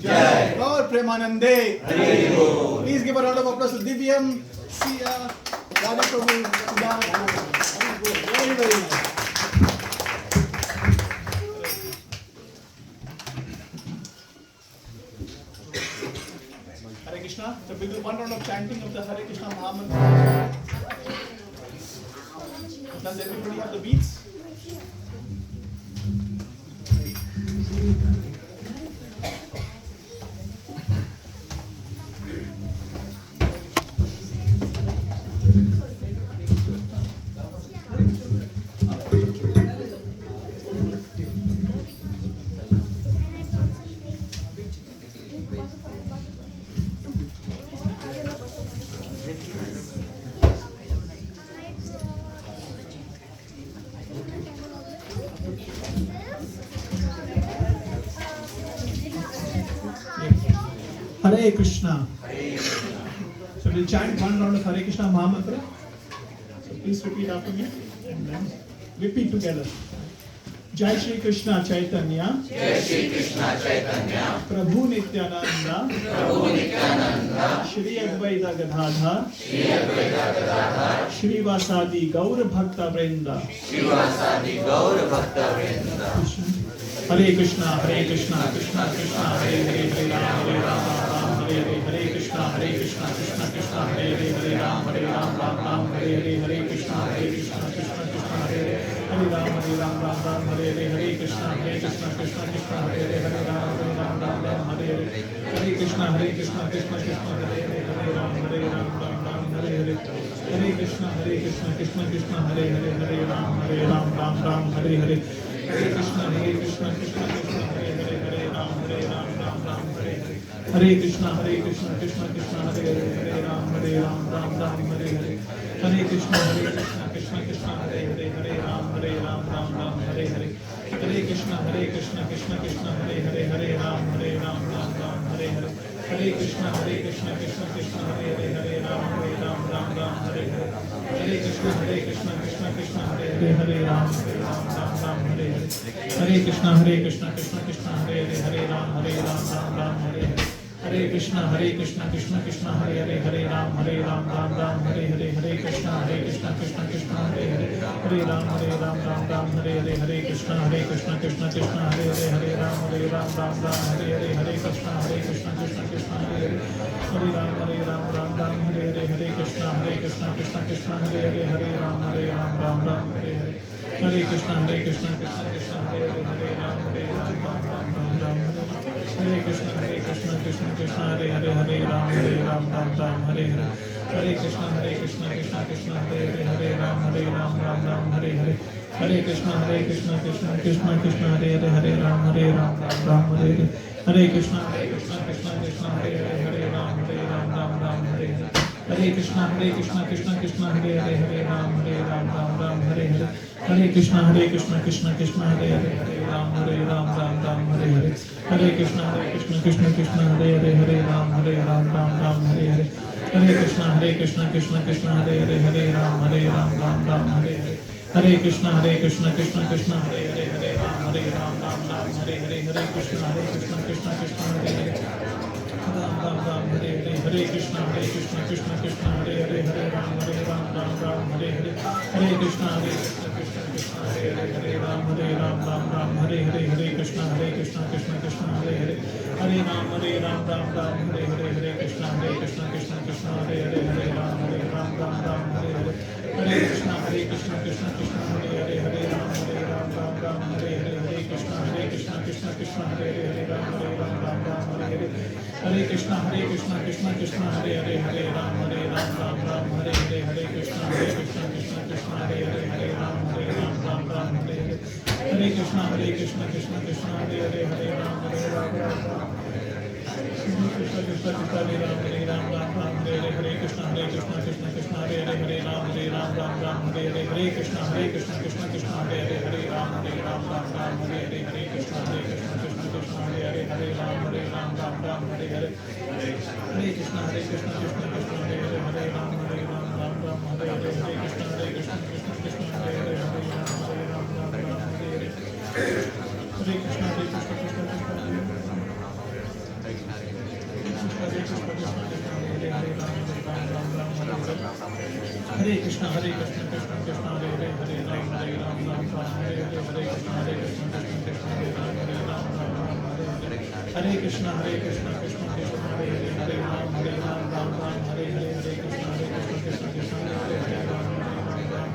Jai. Gaur Premanande. Hari Bol. Please give a round of applause to Divyam, Sia, Radha Prabhu, Sudha. Very, very nice. Hare Krishna. So we do one round of chanting of the Hare Krishna Mahamantra. Does everybody have the beats? Hare Krishna. So we'll chant one round of Hare Krishna Mahamantra. So please repeat after me and then repeat together. Jai Shri Krishna Chaitanya. Jai Shri Krishna Chaitanya. Prabhu Nityananda. Prabhu Nityananda. Shri Advaita Gadadhar. Shri Advaita Gadadhar. Shri Vasadi Gaur Bhakta Vrinda. Shri Vasadi Gaur Bhakta Vrinda. Hare Krishna, Hare Krishna, Krishna Krishna, Hare Hare, Hare Ram, Hare Ram, Hare Hare, Hare Krishna, Hare Krishna, Krishna Krishna, Hare Hare, Hare Ram, Ram, Hare Hare, Hare Krishna, Krishna Krishna, Hare Hare, Hare Ram, Ram, Hare Hare, Hare Krishna, Krishna Krishna, Hare Hare, Hare Ram, Hare Hare, Hare Krishna, Krishna Krishna, Hare Hare, Hare Ram, Hare Hare, Hare Krishna, Krishna Krishna, Hare Hare, Hare Ram, Hare Hare. Hare Krishna, Krishna Krishna, Hare Hare, Hare Ram, Hare Hare. Hare Krishna, Krishna Krishna, Hare Hare, Hare Ram, Hare Hare. Hare Krishna, Krishna Krishna, Hare Hare, Hare Ram, Hare Hare. Hare Krishna, Krishna Krishna, Hare Hare, Hare Ram, Hare Hare. Hare Krishna, Krishna Krishna, Hare Hare, Hare Ram, Hare Hare. Hare Krishna, Krishna Hare Hare Ram, Hare Hare. Hare Krishna, Krishna Hare Hare Ram, Hare Hare. Hare Krishna, Krishna Hare Hare Ram, Hare Hare. Hare Krishna, Krishna Hare Hare Ram, Hare Hare. Hare Krishna, Krishna Hare Hare Ram, Hare Hare. Hare Krishna, Krishna Krishna, Hare Ram, Hare Hare. Hare Krishna, Krishna Hare Hare Ram, Hare Hare. Hare Krishna, Krishna Krishna, Hare Ram, Hare Krishna, Krishna Hare Hare Ram, Hare Hare. Hare Krishna, Krishna Krishna, Hare Ram, Hare Hare. Hare Krishna, Krishna Krishna, Hare Ram, Hare Hare. Hare Krishna, Krishna Hare Ram, Hare Hare. Hare Krishna, Krishna Hare Ram, Hare Hare. Hare Krishna, Krishna Hare Ram, Hare Hare. Hare Krishna, Krishna Hare Ram, Hare Hare. Hare Krishna, Krishna Hare Ram, Hare Hare. Hare Krishna, Krishna Krishna, Hare Ram, Hare Hare. Hare Krishna, Krishna Hare Hare. Hare Krishna, Krishna Hare Ram, Hare Hare. Hare Krishna, Krishna Hare Ram, Hare Hare. Hare Krishna, Krishna Hare Hare. Hare Ram, Hare Hare. Hare Krishna, Krishna Hare Ram, Hare Hare. Hare Krishna, Krishna Hare Ram, Hare Hare. Hare Krishna, Krishna Hare Ram, Hare Hare. Hare Krishna, Krishna Hare Ram, Hare Hare. Hare Krishna, Krishna Hare Ram, Hare Hare. Hare Krishna, Krishna Hare Ram, Hare Hare. Krishna Hare Ram, Hare Ram, Hare Hare. Hare Krishna, Krishna Hare Ram, Hare Ram, Hare Hare. Hare Krishna, Krishna Hare Ram, Hare Ram, Hare Hare. Hare Krishna, Krishna Hare Ram, Hare Ram, Hare Hare. Hare Krishna, Krishna Hare Ram, Hare Ram, Hare Hare. Hare Krishna, Krishna Hare Ram, Hare Ram, Hare Hare. Hare Krishna, Krishna Hare Ram, Hare Ram, Hare Hare. Hare Krishna Krishna Krishna Hare Hare Hare Ram Hare Ram Ram Ram Hare Hare Hare Krishna Krishna Krishna Hare Ram Hare Ram Ram Ram Hare Hare Hare Krishna Krishna Krishna Hare Hare Hare Ram Hare Ram Ram Ram Hare Hare Hare Krishna Krishna Krishna Hare Hare Ram Hare Ram Ram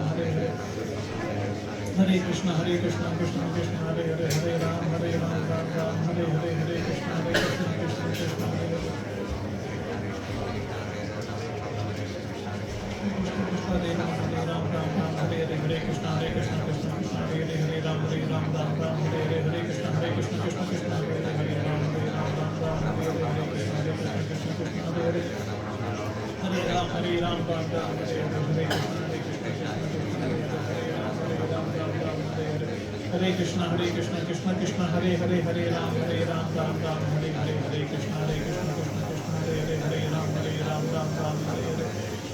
Hare Hare Hare Krishna Krishna Krishna Hare Hare Hare Ram Hare Ram Ram Ram Hare Hare Hare Krishna Hare Ram Hare Ram Ram Ram Hare Hare Krishna Krishna Hare Hare Ram Hare Ram Ram Ram Hare Krishna Hare Hare Ram Hare Ram Ram Ram Hare Hare Krishna Krishna Hare Ram Hare Ram Ram Ram Hare Hare Hare Ram Hare Ram Ram Ram Hare Hare Hare Krishna Krishna Krishna Hare Hare Hare Ram Hare Ram Ram Ram Hare Hare Hare Krishna Krishna Krishna Hare Hare Hare Ram Hare Ram Ram Ram Hare Hare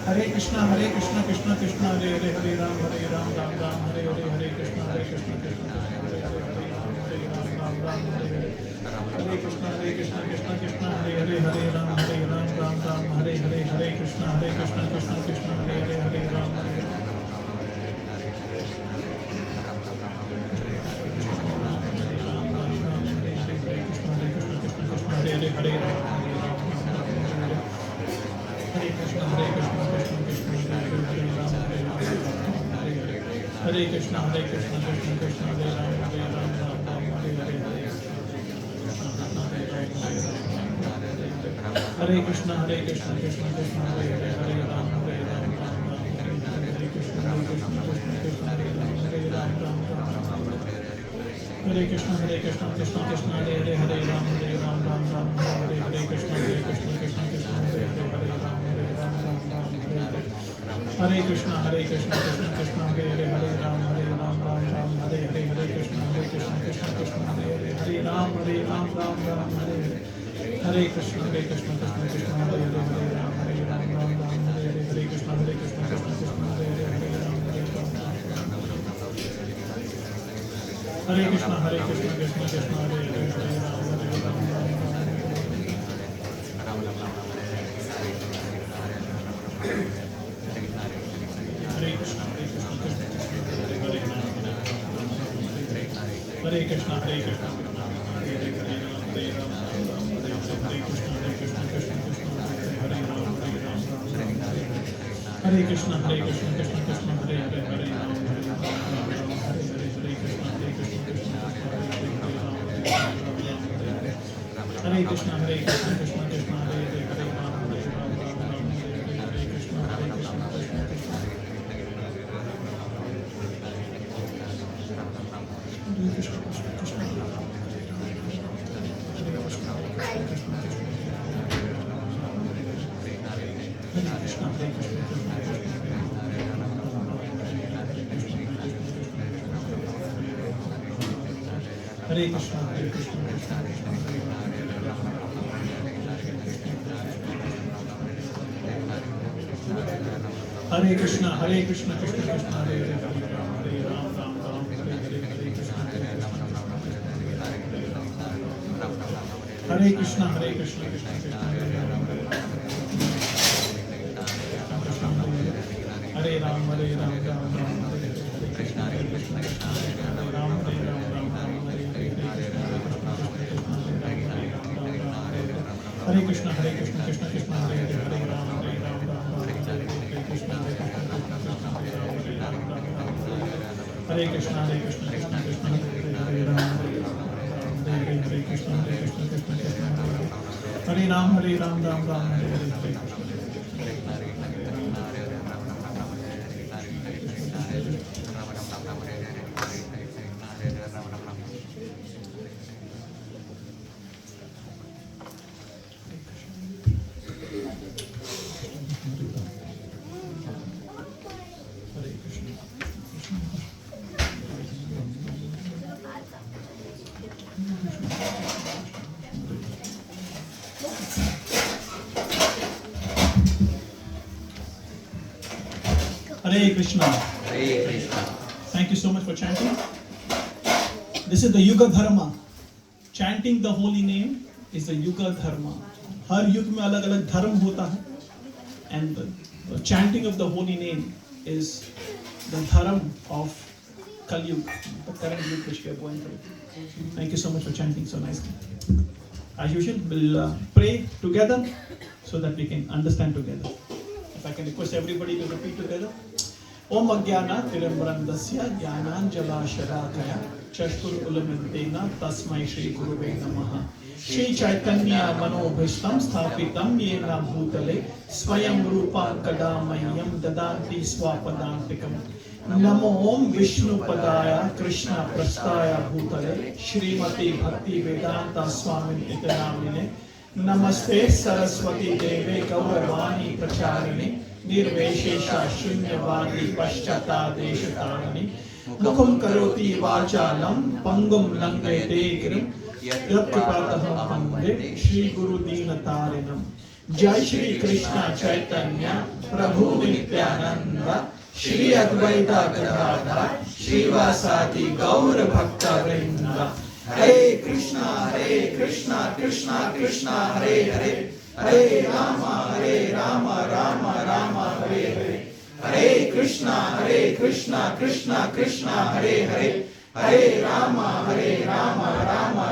Hare Krishna Krishna Krishna Hare Hare Hare Ram Ram Ram Hare Hare Hare Krishna Krishna Krishna Hare Hare Hare Ram Hare Ram Ram Ram Hare Hare Hare Krishna Krishna Krishna Hare Hare Hare Ram Hare Ram Ram Ram Hare Hare Hare Krishna Krishna Hare Hare Hare Ram Ram Ram Ram Hare Hare Hare Krishna Krishna Krishna Hare Hare Hare Ram Hare Ram Ram Ram Hare Hare Hare Krishna Krishna Krishna Hare Hare Hare Ram Hare Ram Ram Ram Hare Hare Hare Krishna Krishna Krishna Hare Hare Hare Ram Hare Ram Ram Ram Hare Hare Hare Krishna Krishna Krishna Hare Hare Hare Ram Ram Ram Hare Hare Hare Krishna Krishna Hare Hare Hare Ram Hare Ram Ram Ram Hare Hare Hare Krishna Krishna Krishna Hare Hare Hare Ram Hare Hare Hare Hare Krishna Krishna Krishna Hare Krishna Krishna Krishna Hare Ram Hare Ram Ram Ram Hare Hare Hare Krishna Krishna Krishna Hare Hare Hare Ram Hare Ram Ram Ram Hare Krishna Krishna Krishna Hare Ram Ram Ram Hare Krishna Krishna Krishna Hare Hare Hare Ram Hare Ram Ram Ram Hare Hare Krishna Krishna Krishna Hare Hare Ram Hare Ram Ram Ram Hare Krishna Krishna Krishna Hare Hare Hare Ram Hare Ram Ram Ram Hare Hare Hare Krishna Krishna Krishna Hare Hare Hare Ram Hare Ram Ram Ram Hare Hare Hare Krishna Krishna Krishna Hare Hare Hare Ram Hare Ram Ram Ram Hare Hare Hare Krishna Krishna Krishna Hare Hare Hare Ram Hare Ram Hare Krishna Krishna Krishna Hare Hare Hare Ram Hare Ram Ram Hare Krishna Hare Krishna Hare Krishna Hare Krishna Krishna Krishna Hare Hare Hare Ram Hare Krishna Krishna Krishna Hare Hare Hare Ram Hare Ram Ram Hare Krishna Krishna Krishna Hare Krishna Krishna Hare Krishna Krishna Krishna Hare Hare Hare Ram Ram Ram Hare Hare Hare Krishna Hare Krishna Krishna Krishna Hare Ram Hare Ram Ram Ram Hare Krishna Krishna Krishna Hare Ram Hare Ram Ram Ram Hare Hare Hare Krishna Krishna Krishna Hare Hare Hare Ram Hare Ram Ram Hare Hare Krishna Hare Krishna Krishna Krishna Hare Ram Hare Hare Krishna Hare Ram Hare Ram Ram Ram Hare Hare Hare Krishna. Hare Krishna. Thank you so much for chanting. This is the Yuga Dharma. Chanting the holy name is the Yuga Dharma. हर युग में अलग अलग धर्म होता है, and the chanting of the holy name is the dharma of Kali Yuga, the current yuga which we are going through. Thank you so much for chanting so nicely. As usual, we'll pray together so that we can understand together. If I can request everybody to repeat together. Om Agyana Tirambrandasya Jnananjala Sharakaya Chashkur Ulamantena Tasmai Shri Guruve Namaha. Shri Chaitanya Manobhishtam Sthapitam Yena Bhutale Swayam Rupam Kadamayam Dadanti Swapadantikam. Namo Om Vishnu Padaya Krishna Prastaya Bhutale Shrimati Bhakti Vedanta Swamin Itanamine. Namaste Saraswati Deve Gauravani Pracharini Nirveshesha Shunyavadi Paschatadeshatarani Mukham Karoti Vachalam Pangum Langete Girim Yatkipataham Pande Shri Guru Dinatarinam. Jai Shri Krishna Chaitanya Prabhu Nityananda Shri Advaita Gadadhar Shri Vasati Gaura Bhakta Vrinda. Hare Krishna, Krishna Krishna, Hare Hare, Hare Rama, Rama Rama, Hare Hare. Hare Krishna, Krishna Krishna, Hare Hare, Hare Rama, Rama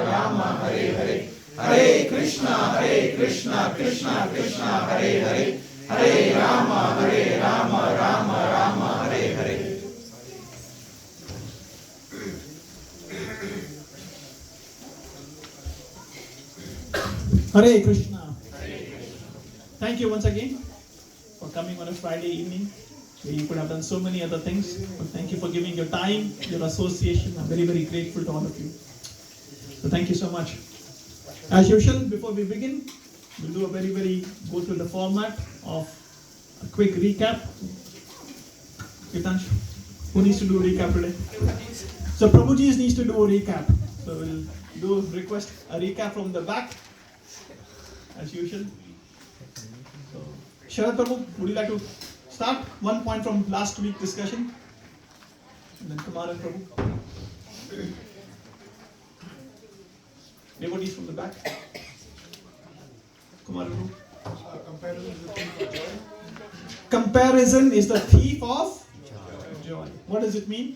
Rama, Hare Hare. Hare Krishna, Krishna Krishna, Hare Hare, Hare Rama, Rama Hare Hare. Hare Krishna. Thank you once again for coming on a Friday evening. You could have done so many other things, but thank you for giving your time, your association. I'm very, very grateful to all of you. So thank you so much. As usual, before we begin, we'll do go through the format of a quick recap. Kitansh, who needs to do a recap today? So Prabhuji needs to do a recap. So we'll request a recap from the back, as usual. So, Sharad Prabhu, would you like to start? One point from last week's discussion. And then Kumar and Prabhu. Devotees from the back. Kumar and Prabhu. Comparison is the thief of joy. What does it mean?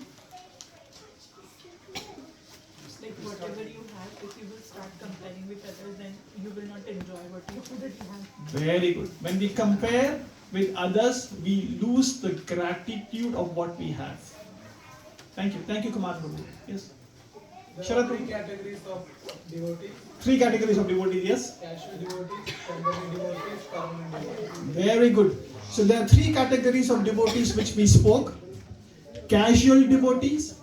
Like whatever you have, if you will start comparing with others, then you will not enjoy what you already have. Very good. When we compare with others, we lose the gratitude of what we have. Thank you. Thank you, Kumar Prabhu. Yes. Sharad Three Prabhu. categories of devotees: 3 categories of devotees, yes? casual devotees, temporary devotees, permanent devotees. Very good. So there are 3 categories of devotees which we spoke. Casual devotees,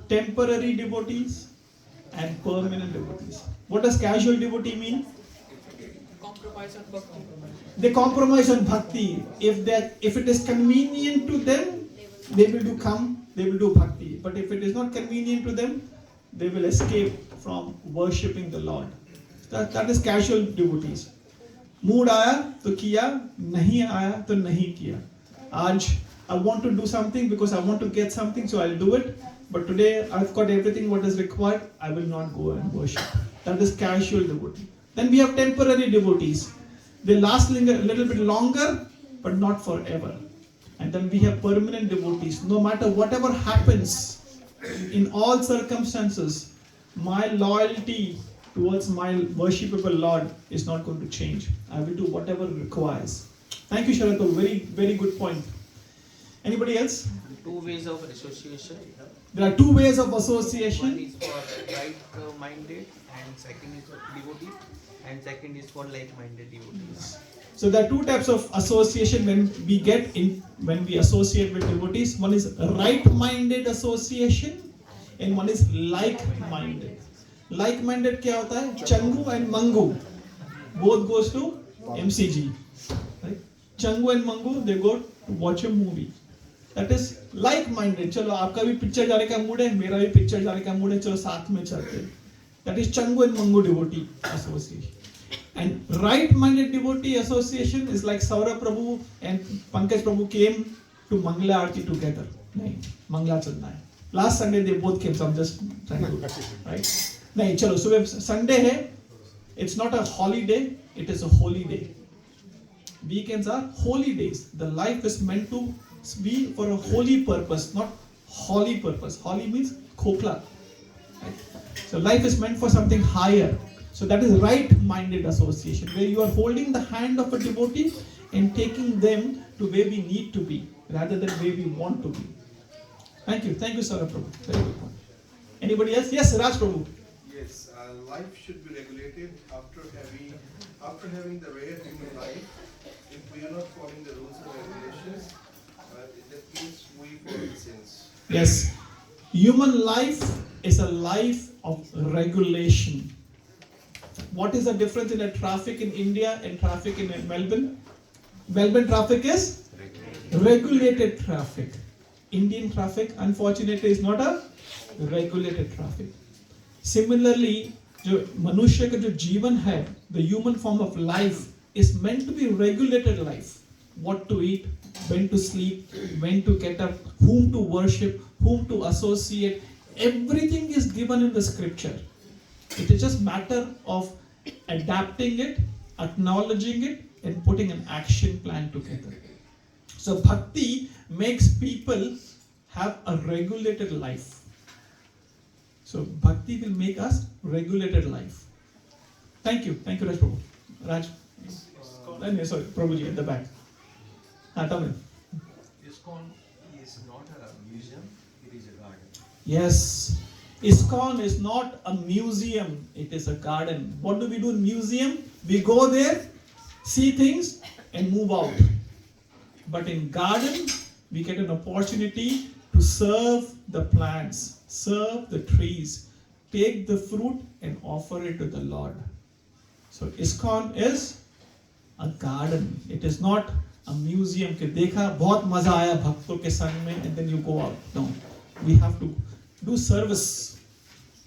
temporary devotees, and permanent devotees. What does casual devotee mean? Compromise on bhakti. They compromise on bhakti. If it is convenient to them, they will do bhakti. But if it is not convenient to them, they will escape from worshipping the Lord. That is casual devotees. Mood आया तो किया, नहीं आया तो नहीं किया. आज I want to do something because I want to get something, so I'll do it. But today I've got everything what is required, I will not go and worship. That is casual devotee. Then we have temporary devotees. They last a little bit longer, but not forever. And then we have permanent devotees. No matter whatever happens, in all circumstances, my loyalty towards my worshipable Lord is not going to change. I will do whatever requires. Thank you, Sharad. Very, very good point. Anybody else? 2 ways of association. There are 2 ways of One association. is for right-minded, and second is for devotee, and second is for like-minded devotees. So there are 2 types of association when we associate with devotees. One is right-minded association, and one is like-minded. Like-minded क्या होता है? Changu and Mangu both goes to MCG. Right? Changu and Mangu, they go to watch a movie. That is like-minded. चलो आपका भी picture जाने का mood है, मेरा भी पिक्चर जाने का मूड है, चलो साथ में चलते हैं. That is Changu and Mangu devotee association. And right-minded devotee association is like Saurabh Prabhu and Pankaj Prabhu came to Mangala Aarti together. नहीं, Mangala चलना है. Last Sunday they both came, so I'm just trying to, right? नहीं, चलो सुबह Sunday है. It's not a holiday, it is a holy day. Weekends are holy days. The life is meant to be for a holy purpose, not holy purpose. Holy means khokla. Right? So life is meant for something higher. So that is right-minded association, where you are holding the hand of a devotee and taking them to where we need to be, rather than where we want to be. Thank you, Sarah Prabhu. Very good point. Anybody else? Yes, Raj Prabhu. Yes, life should be regulated after having the rare human life. If we are not following the rules and regulations, that means we follow the sins. Yes, human life is a life of regulation. What is the difference in a traffic in India and traffic in Melbourne? Melbourne traffic is regulated traffic. Indian traffic, unfortunately, is not a regulated traffic. Similarly, जो मनुष्य का जो जीवन है, the human form of life is meant to be regulated life. What to eat, when to sleep, when to get up, whom to worship, whom to associate. Everything is given in the scripture. It is just matter of adapting it, acknowledging it, and putting an action plan together. So bhakti makes people have a regulated life. So bhakti will make us regulated life. Thank you, Raj Prabhu. Raj, sorry, Prabhuji at the back. Tell me. ISKCON is not a museum, it is a garden. Yes, ISKCON is not a museum, it is a garden. What do we do in museum? We go there, see things, and move out. But in garden, we get an opportunity to serve the plants, serve the trees, take the fruit and offer it to the Lord. So ISKCON is a garden. It is not a museum के देखा बहुत मजा आया भक्तों के संग में and then you go out. No, we have to do service.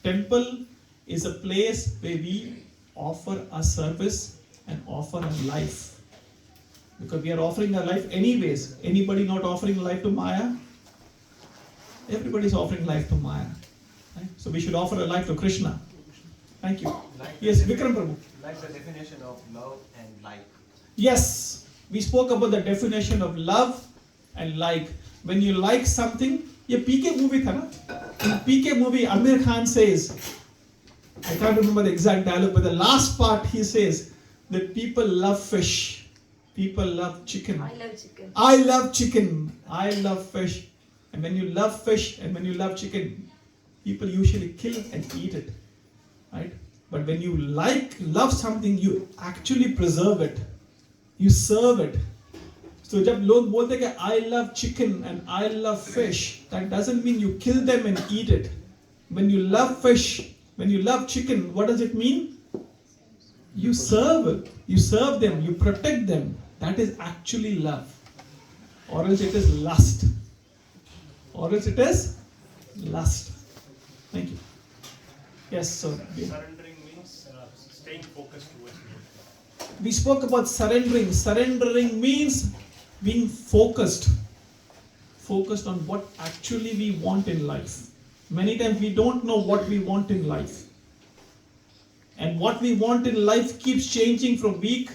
Temple is a place where we offer a service and offer a life. Because we are offering our life anyways. Anybody not offering life to Maya? Everybody is offering life to Maya. Right? So we should offer a life to Krishna. Thank you. Yes, Vikram Prabhu. Like the definition of love and like. Yes, we spoke about the definition of love and like. When you like something, ये PK movie था ना? In PK movie, Amir Khan says, I can't remember the exact dialogue, but the last part he says that people love fish, people love chicken. I love chicken. I love chicken. I love fish. And when you love fish and when you love chicken, people usually kill and eat it, right? But when you love something, you actually preserve it. You serve it. So जब लोग बोलते हैं कि I love chicken and I love fish, that doesn't mean you kill them and eat it. When you love fish, when you love chicken, what does it mean? You serve it. You serve them. You protect them. That is actually love. Or else it is lust. Or else it is lust. Thank you. Yes, sir. Surrendering means staying focused towards God. We spoke about surrendering. Surrendering means being focused. Focused on what actually we want in life. Many times we don't know what we want in life. And what we want in life keeps changing from week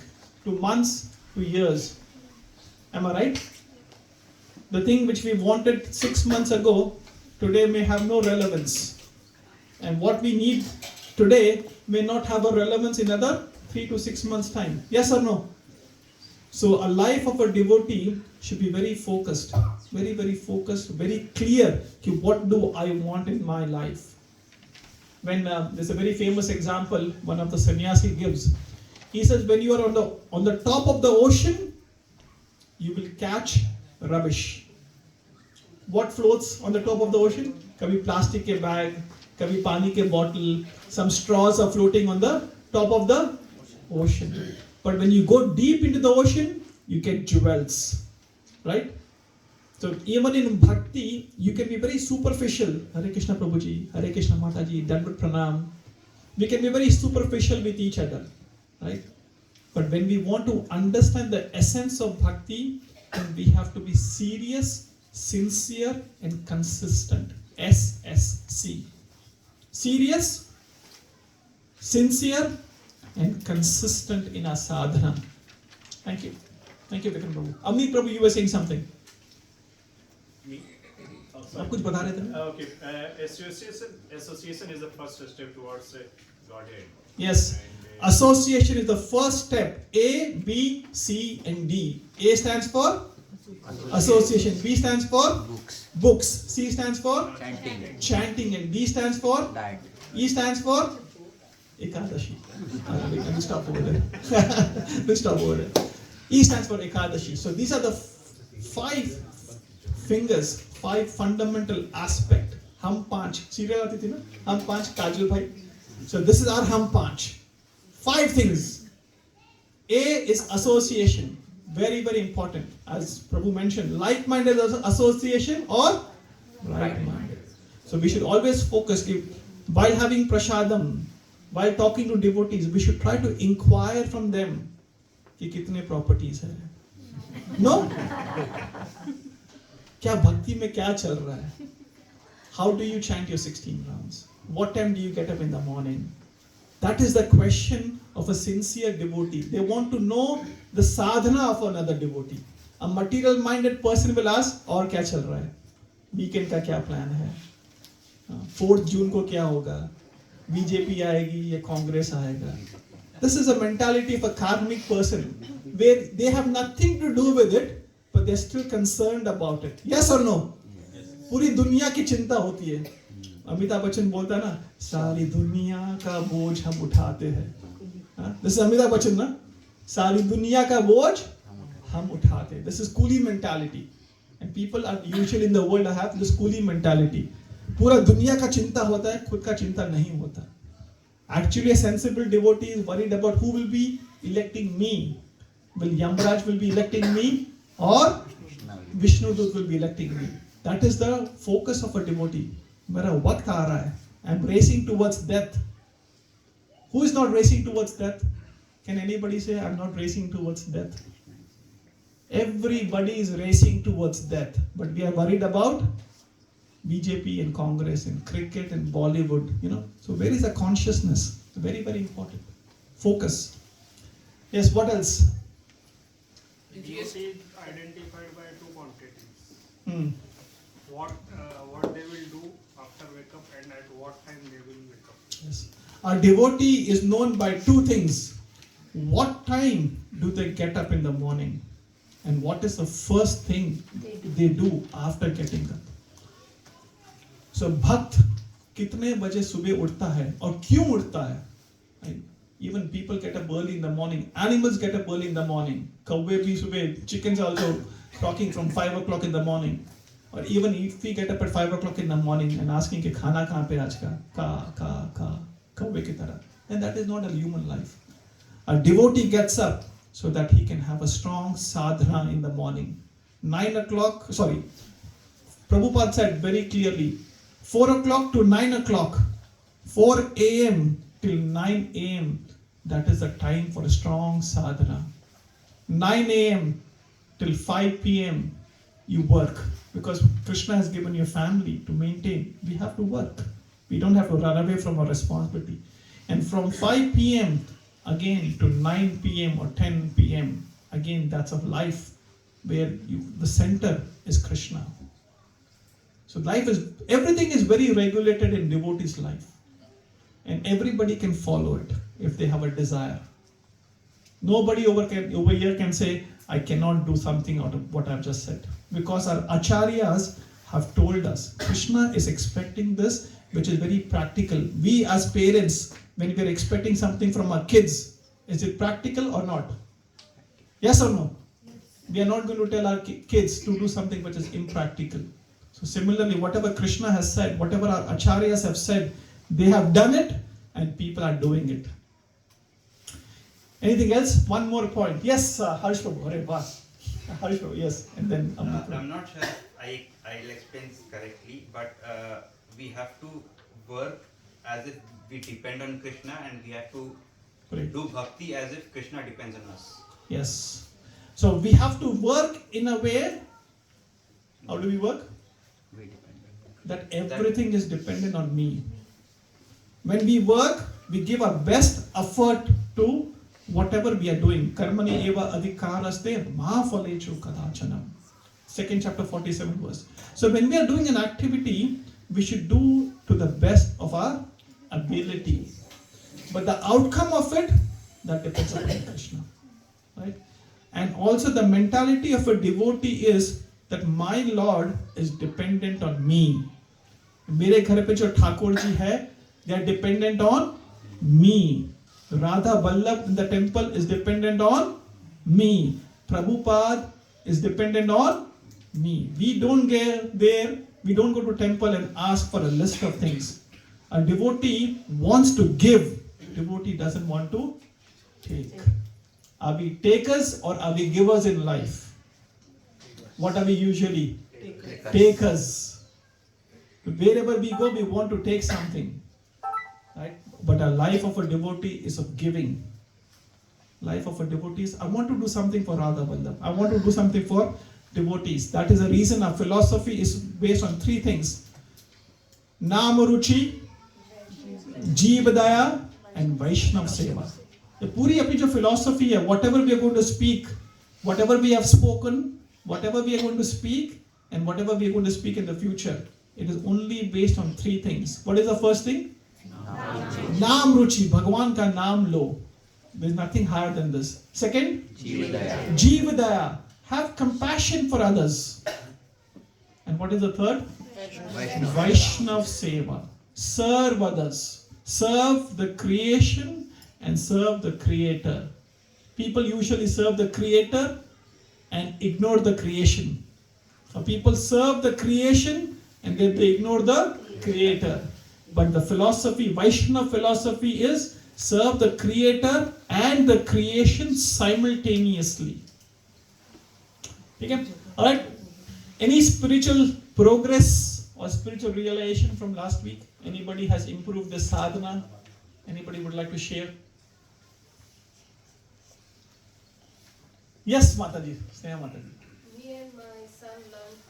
to months to years. Am I right? The thing which we wanted 6 months ago, today may have no relevance. And what we need today may not have a relevance in another 3 to 6 months' time. Yes or no? So a life of a devotee should be very focused, very focused, very clear. What do I want in my life? When there's a very famous example, one of the sannyasi gives. He says, when you are on the top of the ocean, you will catch rubbish. What floats on the top of the ocean? Kabhi plastic ke bag, kabhi pani ke bottle, some straws are floating on the top of the ocean. But when you go deep into the ocean, you get jewels, right? So even in bhakti, you can be very superficial. Hare Krishna Prabhuji, Hare Krishna Mataji, Dandavat Pranam. We can be very superficial with each other, right? But when we want to understand the essence of bhakti, then we have to be serious, sincere, and consistent. SSC. Serious, sincere, and consistent in our sadhana. Thank you. Thank you, Vikram Prabhu. Amit Prabhu, you were saying something. Me? Oh, आप sorry. कुछ बता रहे थे ना? Okay. Association is the first step towards Godhead. Yes. And, Association is the first step. A, B, C, and D. A stands for association. B stands for books. C stands for chanting, and D stands for E stands for Ekadashi. We'll stop over there. We'll stop over there. E stands for Ekadashi. So these are the 5 fingers, 5 fundamental aspect. Hum Panch. Serial aati thi na? Hum Panch, Kajal bhai. So this is our Hum Panch. 5 things. A is association. Very, very important. As Prabhu mentioned, like-minded association or right-minded. So we should always focus. While having prasadam, while talking to devotees, we should try to inquire from them कि कितने properties है. No? क्या भक्ति में क्या चल रहा है? How do you chant your 16 rounds? What time do you get up in the morning? That is the question of a sincere devotee. They want to know the sadhana of another devotee. A material-minded person will ask, और क्या चल रहा है? Weekend का क्या plan है? 4th June को क्या होगा? BJP आएगी या Congress आएगा? This is a mentality of a karmic person, where they have nothing to do with it, but they're still concerned about it. Yes or no? पूरी दुनिया की चिंता होती है. अमिताभ बच्चन बोलता है ना, सारी दुनिया का बोझ हम उठाते हैं. This is Amitabh Bachchan, na? सारी दुनिया का बोझ हम उठाते हैं. This is coolie mentality, and people are usually in the world have this coolie mentality. पूरा दुनिया का चिंता होता है, खुद का चिंता नहीं होता. Actually, a sensible devotee is worried about who will be electing me. Will Yamraj will be electing me, or Vishnu Dut will be electing me. That is the focus of a devotee. मेरा वक्त आ रहा है. I'm racing towards death. Who is not racing towards death? Can anybody say I'm not racing towards death? Everybody is racing towards death, but we are worried about BJP and Congress and cricket and Bollywood, So where is the consciousness? Very, very important. Focus. Yes, what else? Devotee is identified by 2 quantities. What they will do after wake up and at what time they will wake up. Yes. A devotee is known by 2 things. What time do they get up in the morning? And what is the first thing they do after getting up? So भक्त कितने बजे सुबह उठता है और क्यों उठता है? Right? Even people get up early in the morning. Animals get up early in the morning. कौवे भी सुबह, chickens are also talking from 5 o'clock in the morning. Or even if we get up at 5 o'clock in the morning and asking कि खाना कहाँ पे आज का कौवे की तरह. Then that is not a human life. A devotee gets up so that he can have a strong sadhana in the morning. 9 o'clock, Prabhupada said very clearly, 4 o'clock to 9 o'clock, 4 a.m. till 9 a.m., that is the time for a strong sadhana. 9 a.m. till 5 p.m. you work, because Krishna has given you a family to maintain. We have to work. We don't have to run away from our responsibility. And from 5 p.m. again to 9 p.m. or 10 p.m., again that's a life where the center is Krishna. So everything is very regulated in devotee's life. And everybody can follow it if they have a desire. Nobody over here can say, I cannot do something out of what I've just said. Because our acharyas have told us, Krishna is expecting this, which is very practical. We as parents, when we are expecting something from our kids, is it practical or not? Yes or no? Yes. We are not going to tell our kids to do something which is impractical. So similarly, whatever Krishna has said, whatever our acharyas have said, they have done it and people are doing it. Anything else? One more point. Yes, Harish Prabhu. Harish Prabhu, yes. And then I'm not sure I'll explain correctly, but we have to work as if we depend on Krishna, and we have to Great. do bhakti as if Krishna depends on us. Yes. So we have to work in a way. How do we work? We depend. That everything is dependent on me. When we work, we give our best effort to whatever we are doing. Karmani eva adhikaraste ma phalechu kadachanam. 2nd chapter 47 verse. So when we are doing an activity, we should do to the best of our ability. But the outcome of it, that depends upon Krishna. Right? And also the mentality of a devotee is that my Lord is dependent on me. मेरे घर पे जो ठाकुर जी है, they are dependent on me. Radha Vallabh in the temple is dependent on me. Prabhupada is dependent on me. We don't get there, we don't go to temple and ask for a list of things. A devotee wants to give. Devotee doesn't want to take. Are we takers or are we givers in life? What are we usually? Takers. Wherever we go, we want to take something. Right? But a life of a devotee is of giving. Life of a devotee is, I want to do something for Radha Vallabh. I want to do something for devotees. That is the reason our philosophy is based on 3 things. Namaruchi, Jeevadaya, and Vaishnav Seva. The puri apni jo philosophy hai, whatever we are going to speak, whatever we have spoken, whatever we are going to speak, and whatever we are going to speak in the future, it is only based on 3 things. What is the first thing? Naam Ruchi, Bhagwan ka naam lo. There is nothing higher than this. Second? Jeevadaya. Jeevadaya. Have compassion for others. And what is the third? Vaishnav Seva. Serve others. Serve the creation and serve the creator. People usually serve the creator and ignore the creation. So people serve the creation and then they ignore the creator. But the philosophy, Vaishnava philosophy is serve the creator and the creation simultaneously. Okay? Alright? Any spiritual progress or spiritual realization from last week? Anybody has improved the sadhana? Anybody would like to share? Yes, Mataji. Sneha Mataji. Me and my son learned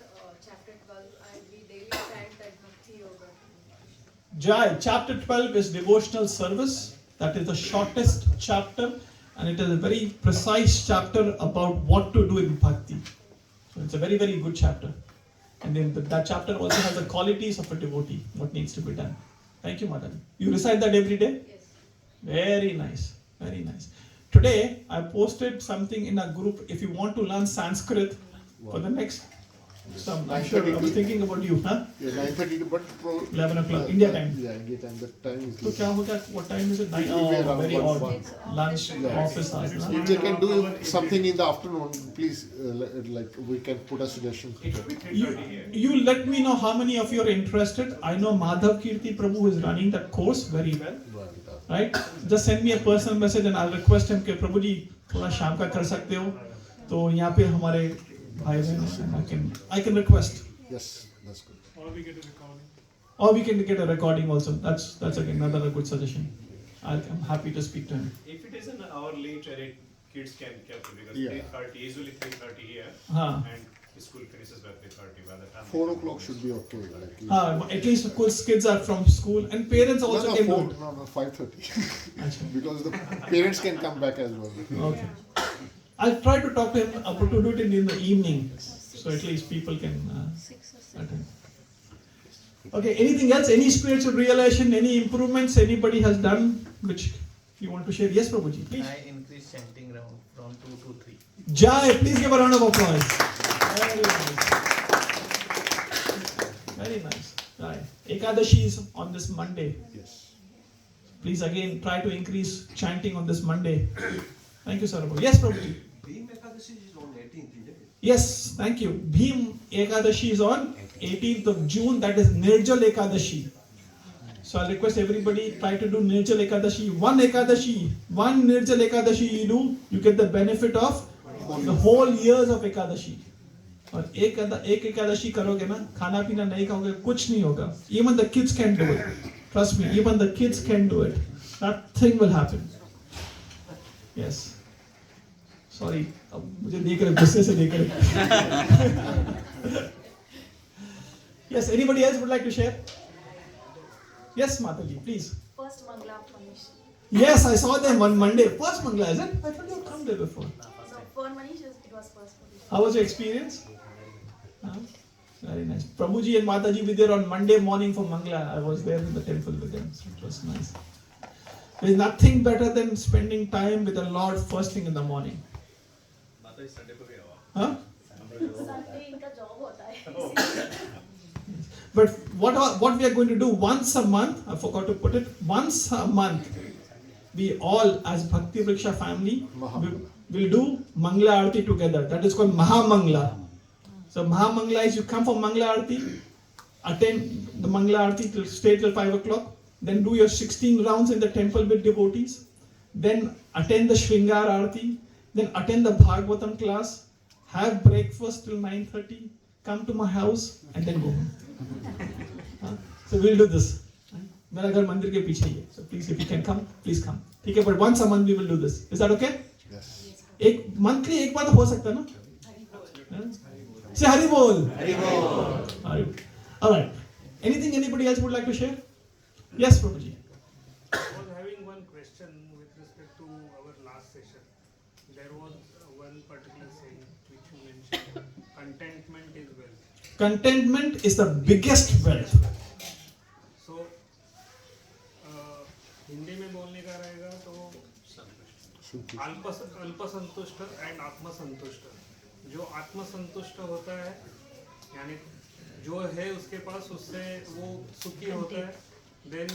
chapter 12 and we daily chant that bhakti yoga. Jai, chapter 12 is devotional service. That is the shortest chapter and it is a very precise chapter about what to do in bhakti. So it's a very, very good chapter. And then that chapter also has the qualities of a devotee, what needs to be done. Thank you, Mataji. You recite that every day? Yes. Very nice, very nice. Today, I posted something in a group. If you want to learn Sanskrit for the next, I'm sure I was thinking about you, huh? Yeah, 9:30, but 11 o'clock, India time. Yeah, India time. The time is. So, क्या होगा? What time is it? 9. It will be Oh, around very 1, odd. 1. Lunch, Yeah. office hours. Huh? If they can do something in the afternoon, please, like we can put a suggestion. You let me know how many of you are interested. I know Madhav Kirti Prabhu is running that course very well. Right? Just send me a personal message and I'll request him कि प्रभु जी थोड़ा शाम का कर सकते हो तो यहाँ पे हमारे भाई बहन I can request. Yes, that's good. Or we get a recording. Or we can get a recording also. That's again another good suggestion. I'm happy to speak to him. If it is an hour later, kids can capture because Yeah. 3:30, usually 3:30 here, हाँ. and school finishes by 3:30 by the time. 4 o'clock should be okay. Like, हाँ. At least of course kids are from school and parents also no, can do 4, it. no, 5:30. Achha. Because the parents can come back as well. Okay. I'll try to talk to him about to do it in the evening, so at least people can attend. Okay. Anything else? Any spiritual realization? Any improvements anybody has done which you want to share? Yes, Prabhuji, please. I increased chanting round from 2 to 3. Jai, please give a round of applause. Very nice. Very nice. Right. Ekadashi is on this Monday. Yes. Please again try to increase chanting on this Monday. Thank you, sir. Yes, Prabhuji. Bhim Ekadashi is on 18th, isn't it? Yes, thank you. Bhim Ekadashi is on 18th of June. That is Nirjal Ekadashi. So I request everybody try to do Nirjal Ekadashi. One Nirjal Ekadashi you do, you get the benefit of the whole years of Ekadashi. और एक एकादशी करोगे ना, खाना पीना नहीं खाओगे, कुछ नहीं होगा. Even the kids can do it. Trust me, even the kids can do it. Nothing will happen. Yes. Sorry, अब मुझे देख रहे, गुस्से से देख रहे. Yes, anybody else would like to share? Yes, Mataji, please. First Mangla Manish. Yes, I saw them on Monday. First Mangla, is it? I thought you had come there before. So for Manish, it was first Manish. How was your experience? Very nice. Prabhuji and Mataji were there on Monday morning for Mangla. I was there in the temple with them. So it was nice. There is nothing better than spending time with the Lord first thing in the morning. Huh? Sunday इनका job होता है. But what we are going to do once a month, I forgot to put it, once a month, we all as Bhakti Vriksha family will do Mangla Aarti together. That is called Mahamangla. So Mahamangla is you come for Mangla Aarti, attend the Mangla Aarti, stay till 5 o'clock, then do your 16 rounds in the temple with devotees, then attend the Shringar Aarti, then attend the Bhagavatam class, have breakfast till 9:30, come to my house and then go home. So we'll do this. मेरा घर मंदिर के पीछे ही है. So please, if you can come, please come. ठीक है, but once a month we will do this. Is that okay? Yes. एक monthly एक बार तो हो सकता है ना? Say Hari Bol. Hari Bol. Hari Bol. All right. Anything anybody else would like to share? Yes, Prabhuji. I was having one question with respect to our last session. There was one particular saying which you mentioned, contentment is wealth. Contentment is the biggest wealth. So, Hindi में बोलने का रहेगा तो अल्पसंतुष्ट and आत्मसंतुष्ट. जो आत्मसंतुष्ट होता है यानी जो है उसके पास उससे वो सुखी होता है, then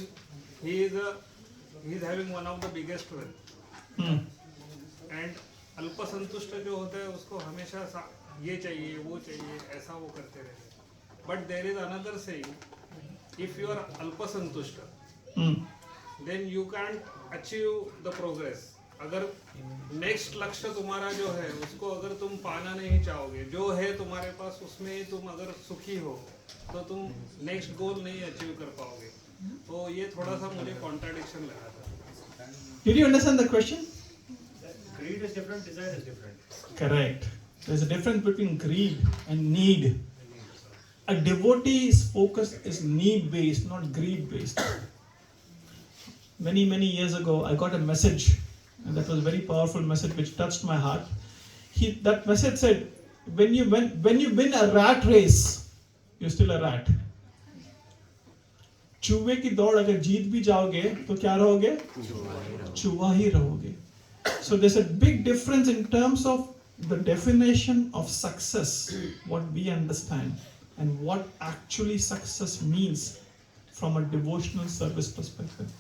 he is having one of the biggest wealth. And अल्पसंतुष्ट जो होता है उसको हमेशा ये चाहिए वो चाहिए ऐसा वो करते रहते हैं. But there is another saying, if you are अल्पसंतुष्ट, then you can't achieve the progress. अगर नेक्स्ट लक्ष्य तुम्हारा जो है उसको अगर तुम पाना नहीं चाहोगे, जो है तुम्हारे पास उसमें तुम अगर सुखी हो तो तुम नेक्स्ट गोल नहीं अचीव कर पाओगे. तो ये थोड़ा सा मुझे कॉन्ट्राडिक्शन लगा था. Did you understand the question? Greed is different, desire is different. Correct. There's a difference between greed and need. A devotee's focus is need-based, not greed-based. Many years ago, I got a message, and that was a very powerful message which touched my heart. That message said, when you win a rat race, you're still a rat. चूहे की दौड़ अगर जीत भी जाओगे तो क्या रहोगे? चूहा ही रहोगे. So there's a big difference in terms of the definition of success, what we understand, and what actually success means from a devotional service perspective.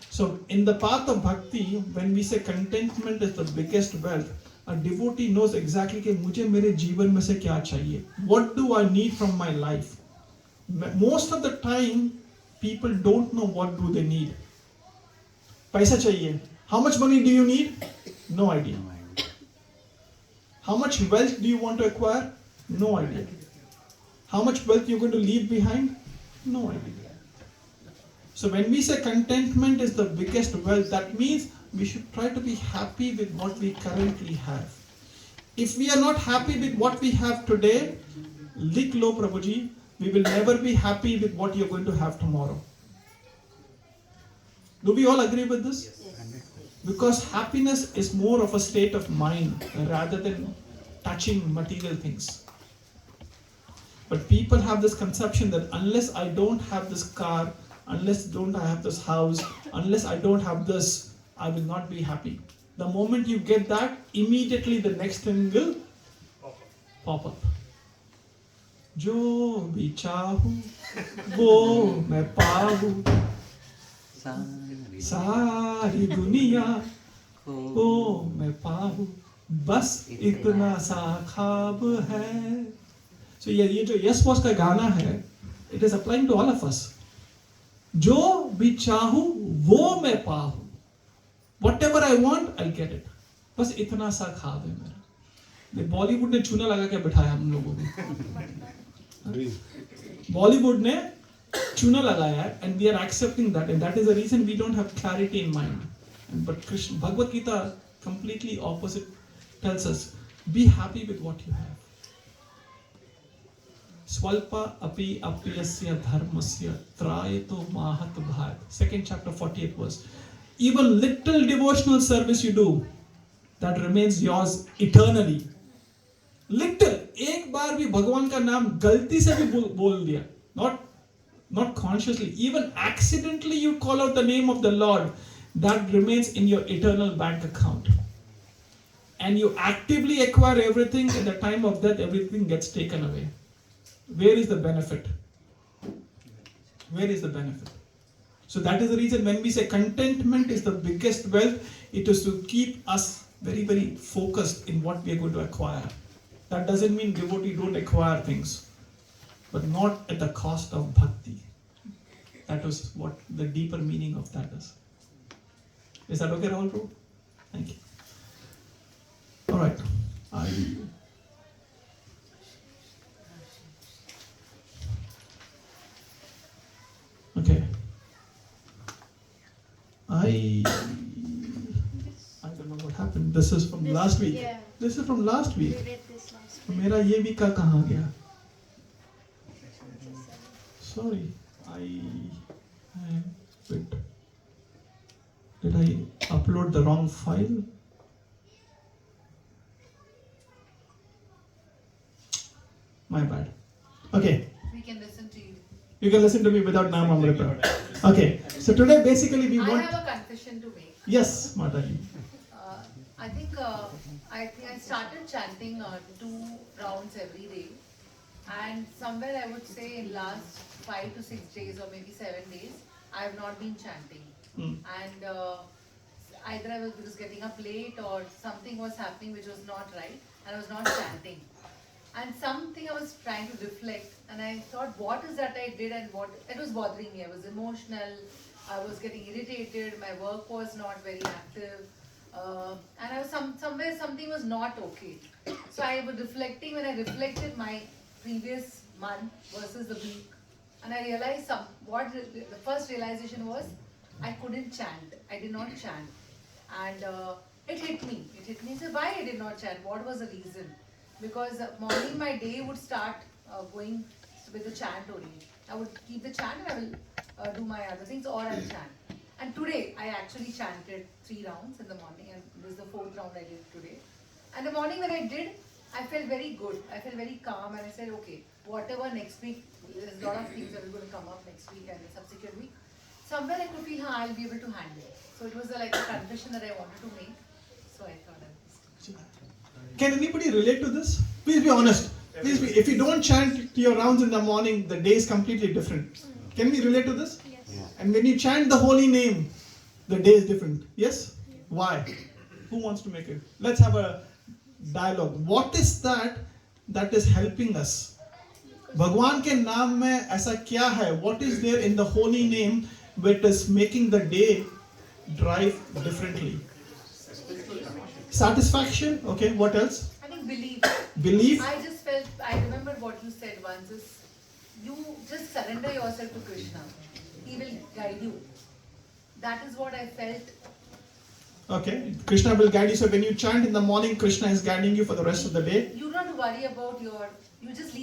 So in the path of bhakti, when we say contentment is the biggest wealth, a devotee knows exactly कि मुझे मेरे जीवन में से क्या चाहिए. What do I need from my life? Most of the time, people don't know what do they need. पैसा चाहिए. How much money do you need? No idea. How much wealth do you want to acquire? No idea. How much wealth you're going to leave behind? No idea. So when we say contentment is the biggest wealth, that means we should try to be happy with what we currently have. If we are not happy with what we have today, lik lo Prabhuji, we will never be happy with what you're going to have tomorrow. Do we all agree with this? Because happiness is more of a state of mind rather than touching material things. But people have this conception that unless I don't have this car, unless don't I have this house, unless I don't have this, I will not be happy. The moment you get that, immediately the next thing will pop up. जो भी चाहूं वो मैं पाऊं, सारी दुनिया को मैं पाऊं, बस इतना सा ख्वाब है. So ये जो यस बॉस का गाना है, it is applying to all of us. जो भी चाहूं वो मैं पाऊं, whatever I want, I'll get it. बस इतना सा ख्वाब है मेरा. बॉलीवुड ने चूना लगा के बिठाया हम लोगों को. बॉलीवुड ने चूना लगाया है, and we are accepting that, and that is the reason we don't have clarity in mind. But Krishna, Bhagavad Gita completely opposite tells us, be happy with what you have. Swalpa api apiyasya dharmasya trayato mahat bhat. Second chapter 48th verse. Even little devotional service you do, that remains yours eternally. Little, एक बार भी भगवान का नाम गलती से भी बोल दिया, not consciously, even accidentally you call out the name of the Lord, that remains in your eternal bank account. And you actively acquire everything. At the time of death, everything gets taken away. Where is the benefit? Where is the benefit? So that is the reason when we say contentment is the biggest wealth, it is to keep us very, very focused in what we are going to acquire. That doesn't mean devotee don't acquire things, but not at the cost of bhakti. That was what the deeper meaning of that is. Is that okay, Rahul Prabhu? Thank you. All right. Okay. I don't know what happened. This is from last week. Yeah. This is from last week. We read this last week. मेरा ये week का कहाँ गया? Sorry, wait. Did I upload the wrong file? My bad. Okay. We can listen to you. You can listen to me without Nam Amrita. Okay. So today basically we want. I have a confession to make. Yes, Mataji. I think I started chanting 2 rounds every day, and somewhere I would say in last 5 to 6 days or maybe 7 days I have not been chanting. And either I was getting up late or something was happening which was not right, and I was not chanting. And something I was trying to reflect, and I thought, what is that I did, and what it was bothering me. I was emotional, I was getting irritated, my work was not very active, and I was somewhere something was not okay. So I was reflecting. When I reflected my previous month versus the week, and I realized the first realization was I couldn't chant. I did not chant, and it hit me. So why I did not chant? What was the reason? Because morning my day would start going with the chant only. I would keep the chant and I will do my other things, or I'll chant. And today I actually chanted 3 rounds in the morning, and this is the 4th round I did today. And the morning when I did, I felt very good. I felt very calm, and I said, okay, whatever next week, there's a lot of things that are going to come up next week and the subsequent week. Somewhere I could feel, I'll be able to handle it. So it was like a confession that I wanted to make. So I thought I was. Can anybody relate to this? Please be honest. Please be. If you don't chant your rounds in the morning, the day is completely different. Can we relate to this? Yes. And when you chant the holy name, the day is different. Yes? Why? Who wants to make it? Let's have a dialogue. What is that is helping us? Bhagwan ke naam mein aisa kya hai? What is there in the holy name which is making the day drive differently? Satisfaction. Okay, what else? I think belief. Belief. I just felt, I remember what you said once is, you just surrender yourself to Krishna. He will guide you. That is what I felt. Okay, Krishna will guide you. So when you chant in the morning, Krishna is guiding you for the rest of the day. You don't have to worry about you just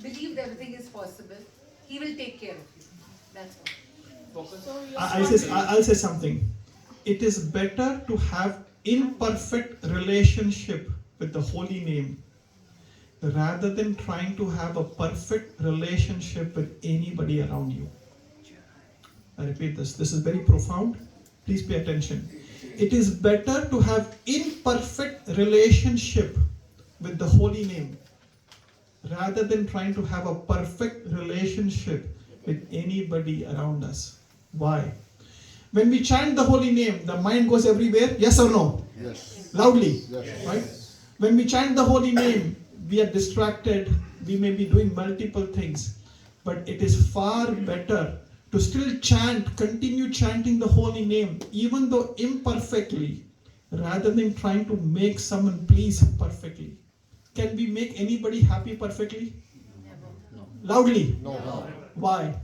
believe that everything is possible. He will take care of you. That's all. I'll say something. It is better to have imperfect relationship with the holy name rather than trying to have a perfect relationship with anybody around you. I repeat this. This is very profound. Please pay attention. It is better to have imperfect relationship with the holy name rather than trying to have a perfect relationship with anybody around us. Why? When we chant the holy name, the mind goes everywhere. Yes or no? Yes. Loudly. Yes. Right? When we chant the holy name, we are distracted. We may be doing multiple things. But it is far better to still chant, continue chanting the holy name, even though imperfectly, rather than trying to make someone please perfectly. Can we make anybody happy perfectly? Never. Loudly. No. Why?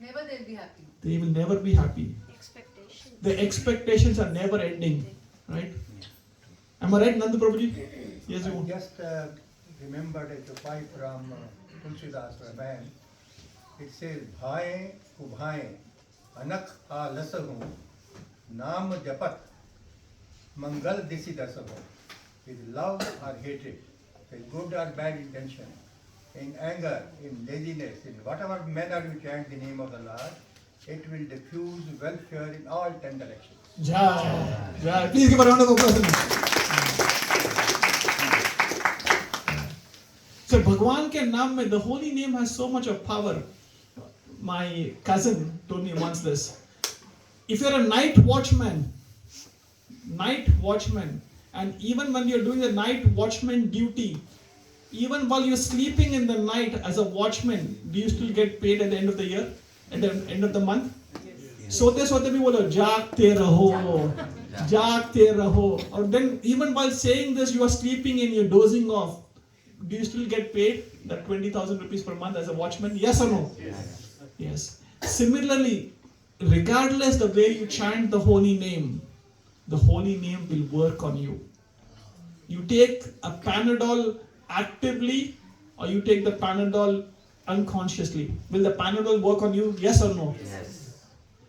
Never they'll be happy. They will never be happy. Expectations. The expectations are never ending, right? Am I right, Nanda Prabhuji? Yes, you I want. just remembered a chaupai from Tulsidas Ramayana. It says, Bhaye ubhaye anak alasahu naam japat mangal disi dasahu. With love or hatred, with good or bad intention, in anger, in laziness, in whatever manner you chant the name of the Lord, it will diffuse welfare in all 10 directions. Jai. Jai. Please give a round of applause. So Bhagwan ke naam mein, the holy name has so much of power. My cousin told me once this. If you're a night watchman, and even when you're doing the night watchman duty, even while you're sleeping in the night as a watchman, do you still get paid at the end of the year? At the end of the month? सोते सोते भी बोलो जागते रहो. Or then even while saying this, you are sleeping and you're dozing off. Do you still get paid that 20,000 rupees per month as a watchman? Yes or no? Yes. Similarly, regardless the way you chant the holy name will work on you. You take a Panadol actively or you take the Panadol unconsciously. Will the Panadol work on you? Yes or no? Yes.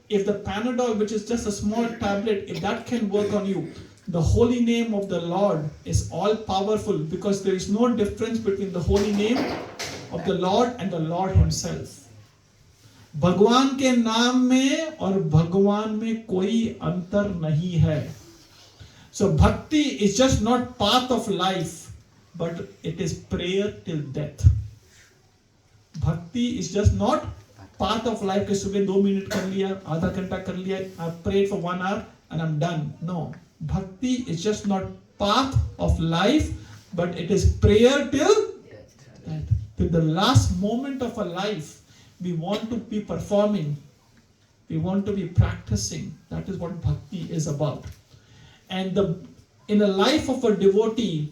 If the Panadol, which is just a small tablet, if that can work on you, the holy name of the Lord is all powerful, because there is no difference between the holy name of the Lord and the Lord himself. भगवान के नाम में और भगवान में कोई अंतर नहीं है. So bhakti is just not path of life, but it is prayer till death. Bhakti is just not path of life कि सुबह 2 मिनट कर लिया, आधा घंटा कर लिया, I prayed for 1 hour and I'm done. No, bhakti is just not path of life, but it is prayer till death. Till the last moment of our life, we want to be performing, we want to be practicing. That is what bhakti is about. And in the life of a devotee,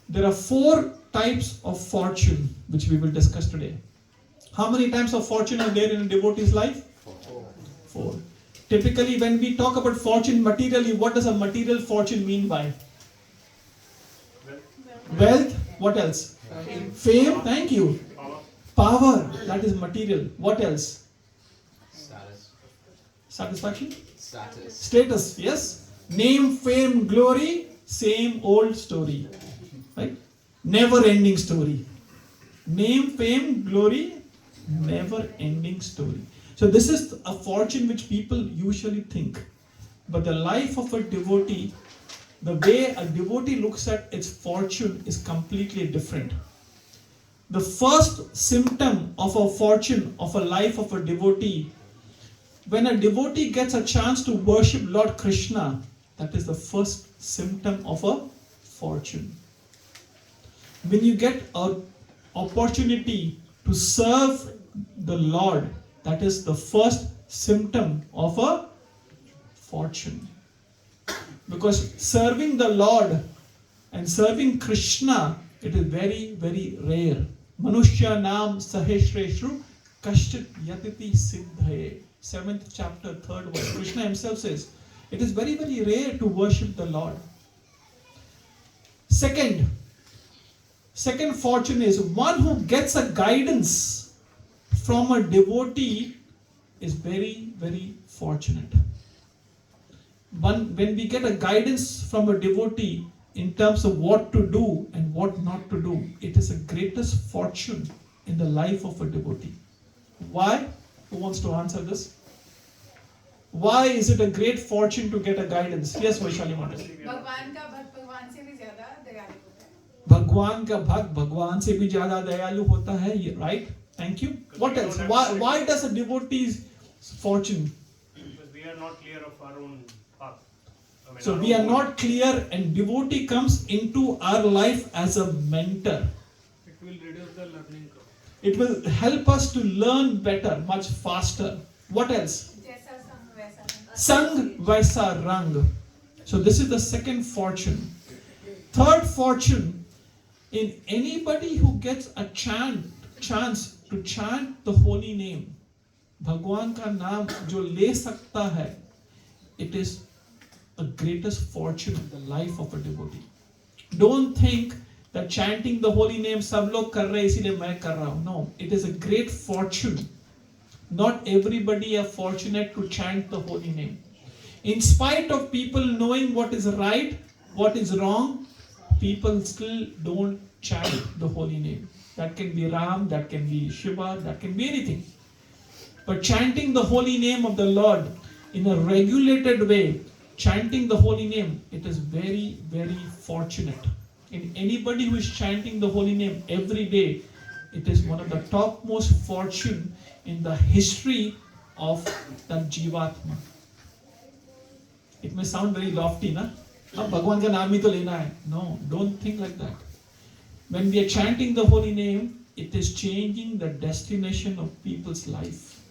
there are 4 types of fortune which we will discuss today. How many types of fortune are there in a devotee's life? 4. Typically, when we talk about fortune materially, what does a material fortune mean by? Wealth. What else? Fame. Thank you. Power. That is material. What else? Satisfaction? Status. Yes. Name, fame, glory. Same old story. Right? Never ending story. Name, fame, glory. Never ending story. So this is a fortune which people usually think. But the life of a devotee, the way a devotee looks at its fortune is completely different. The first symptom of a fortune, of a life of a devotee, when a devotee gets a chance to worship Lord Krishna, that is the first symptom of a fortune. When you get an opportunity to serve the Lord, that is the first symptom of a fortune. Because serving the Lord and serving Krishna, it is very, very rare. Manushya nam saheshreshru kashchit yatiti siddhaye. 7th chapter, 3rd verse. Krishna himself says, it is very, very rare to worship the Lord. Second fortune is one who gets a guidance from a devotee is very, very fortunate. When we get a guidance from a devotee in terms of what to do and what not to do, it is the greatest fortune in the life of a devotee. Why? Who wants to answer this? Why is it a great fortune to get a guidance? Yes, Vaishali Mata. भगवान का भक्त भगवान से भी ज्यादा दयालु होता है. भगवान का भक्त भगवान से भी ज्यादा दयालु होता है. Right? Thank you. What else? Why does a devotee's fortune? Because we are not clear of our own path. So we are not clear, and devotee comes into our life as a mentor. It will reduce the learning curve. It will help us to learn better, much faster. What else? जैसा संग वैसा रंग. Sang vaisa rang. So this is the second fortune. Third fortune, in anybody who gets a chance to chant the holy name, भगवान का नाम जो ले सकता है, it is the greatest fortune in the life of a devotee. Don't think that chanting the holy name सब लोग कर रहे हैं इसीलिए मैं कर रहा हूँ. No, it is a great fortune. Not everybody are fortunate to chant the holy name. In spite of people knowing what is right, what is wrong, people still don't chant the holy name. That can be Ram, that can be Shiva, that can be anything. But chanting the holy name of the Lord in a regulated way, chanting the holy name, it is very, very fortunate. And anybody who is chanting the holy name every day, it is one of the topmost fortune in the history of that Jivatma. It may sound very lofty, na? अब भगवान का नाम ही तो लेना है. No, don't think like that. When we are chanting the holy name, it is changing the destination of people's life.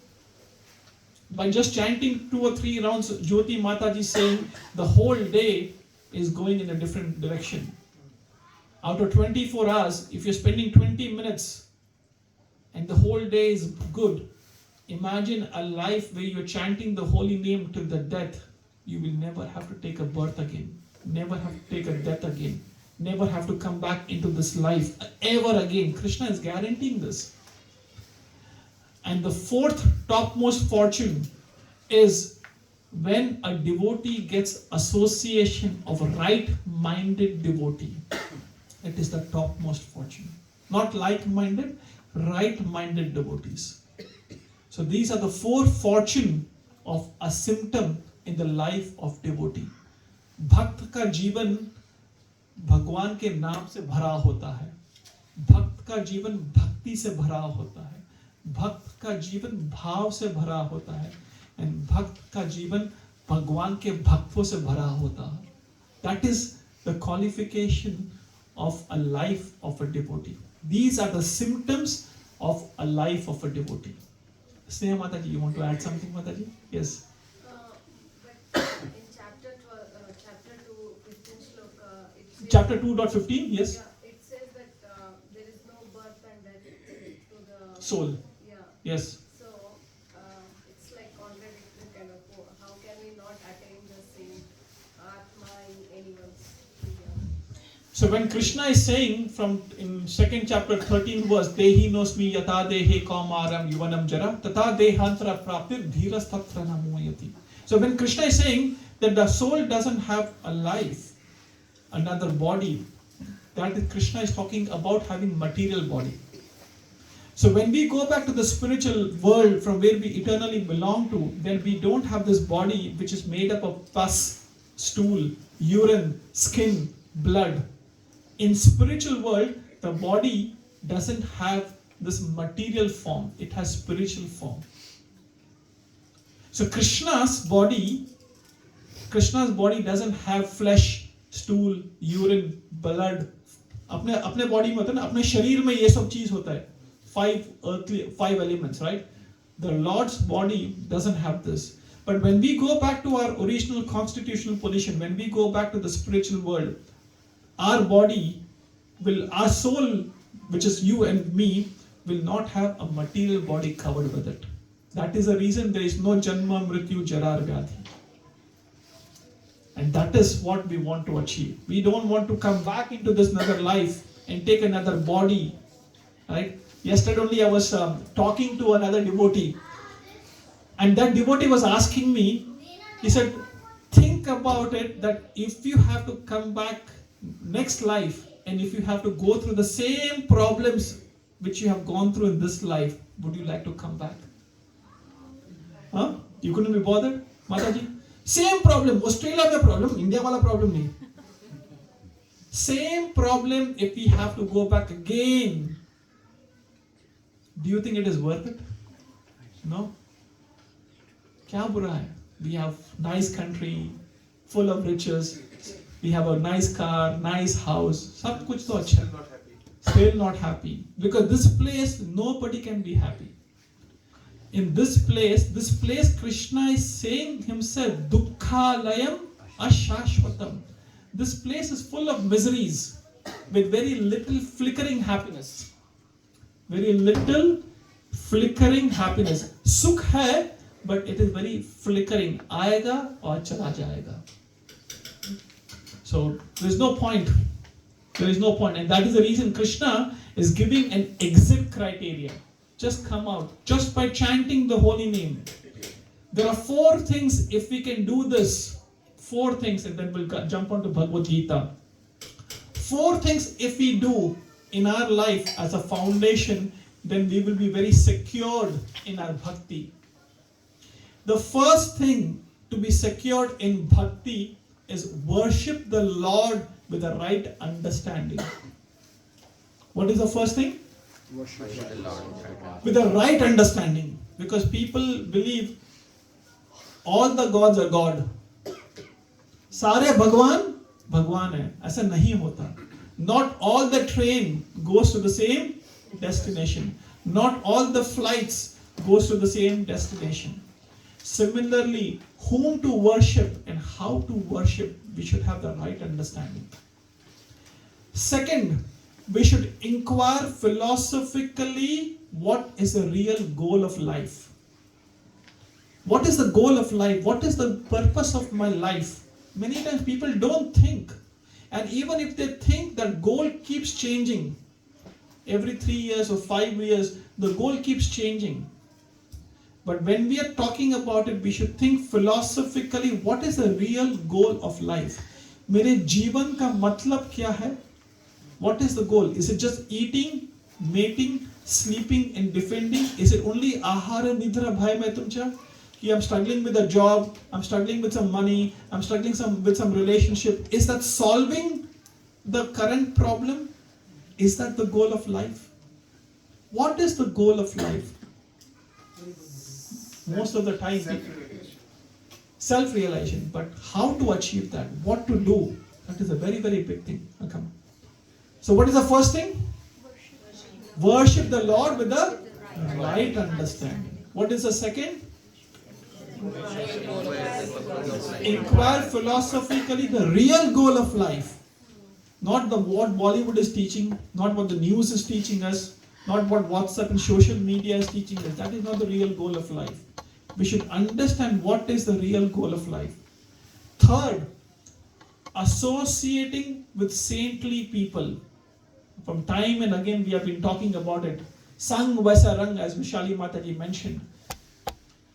By just chanting 2 or 3 rounds, Jyoti Mataji is saying the whole day is going in a different direction. Out of 24 hours, if you're spending 20 minutes and the whole day is good, imagine a life where you're chanting the holy name till the death. You will never have to take a birth again, never have to take a death again, never have to come back into this life ever again. Krishna is guaranteeing this. And the fourth topmost fortune is when a devotee gets association of a right-minded devotee. It is the topmost fortune. Not like-minded, right-minded devotees. So these are the 4 fortune of a symptom in the life of devotee. भक्त का जीवन भगवान के नाम से भरा होता है. भक्त का जीवन भक्ति से भरा होता है. भक्त का जीवन भाव से भरा होता है. And भक्त का जीवन भगवान के भक्तों से भरा होता है. That is the qualification of a life of a devotee. These are the symptoms of a life of a devotee. Sneha Mataji, you want to add something, Mataji? Yes. But in chapter 2, 15 shloka, it says, Chapter 2.15, yes. Yeah, it says that there is no birth and death to the Soul. Yeah. Yes. So it's like contradictory kind of. How can we not attain the same Atma in anyone's Hriday? So when Krishna is saying from in 2nd chapter 13 verse, Dehi nosmi yata dehe kaumaram yuvanam jara tata dehantra praptir dhiras tatra namoyati. So when Krishna is saying that the soul doesn't have a life, another body, that is Krishna is talking about having material body. So when we go back to the spiritual world from where we eternally belong to, then we don't have this body which is made up of pus, stool, urine, skin, blood. In spiritual world, the body doesn't have this material form, it has spiritual form. So Krishna's body doesn't have flesh, stool, urine, blood. अपने body में होता है ना, अपने शरीर में ये सब चीज होता है. 5 elements, right? The Lord's body doesn't have this. But when we go back to our original constitutional position, when we go back to the spiritual world, our soul, which is you and me, will not have a material body covered with it. That is the reason there is no Janma, Mrityu, Jara, Vyadhi. And that is what we want to achieve. We don't want to come back into this another life and take another body, right? Yesterday only I was talking to another devotee, and that devotee was asking me, he said, think about it that if you have to come back next life and if you have to go through the same problems which you have gone through in this life, would you like to come back? Huh? You couldn't be bothered? Mataji? Same problem, Australia mein problem, India wala problem nahi. Same problem if we have to go back again. Do you think it is worth it? No? Kya bura hai? We have nice country, full of riches. We have a nice car, nice house. Sab kuch to acha. Still not happy. Because this place, nobody can be happy. In this place Krishna is saying himself, Dukkhalayam ashashvatam. This place is full of miseries with very little flickering happiness. Very little flickering happiness. Sukh hai, but it is very flickering. Aayega aur chala jayega. So there is no point. There is no point. And that is the reason Krishna is giving an exit criteria. Just come out. Just by chanting the holy name. There are 4 things, if we can do this. 4 things, and then we'll jump on to Bhagavad Gita. 4 things if we do in our life as a foundation, then we will be very secured in our bhakti. The first thing to be secured in bhakti is worship the Lord with the right understanding. What is the first thing? Worship the Lord. With the right understanding. Because people believe all the gods are God. सारे भगवान भगवान है. ऐसा नहीं होता. Not all the train goes to the same destination. Not all the flights goes to the same destination. Similarly, whom to worship and how to worship, we should have the right understanding. Second, we should inquire philosophically what is the real goal of life. What is the goal of life? What is the purpose of my life? Many times people don't think. And even if they think, that goal keeps changing. Every 3 years or 5 years, the goal keeps changing. But when we are talking about it, we should think philosophically, what is the real goal of life? मेरे जीवन का मतलब क्या है? What is the goal? Is it just eating, mating, sleeping and defending? Is it only ahara nidra bhai mai tumcha? I'm struggling with a job, I'm struggling with some money, I'm struggling with some relationship. Is that solving the current problem? Is that the goal of life? What is the goal of life? Most of the time, self-realization. But how to achieve that? What to do? That is a very, very big thing. Okay. So what is the first thing? Worship the Lord with the right understanding. What is the second? Inquire philosophically the real goal of life. Not what Bollywood is teaching, not what the news is teaching us, not what WhatsApp and social media is teaching us. That is not the real goal of life. We should understand what is the real goal of life. Third, associating with saintly people. From time and again we have been talking about it. Sang Vaisa Rang, as Vishali Mataji mentioned.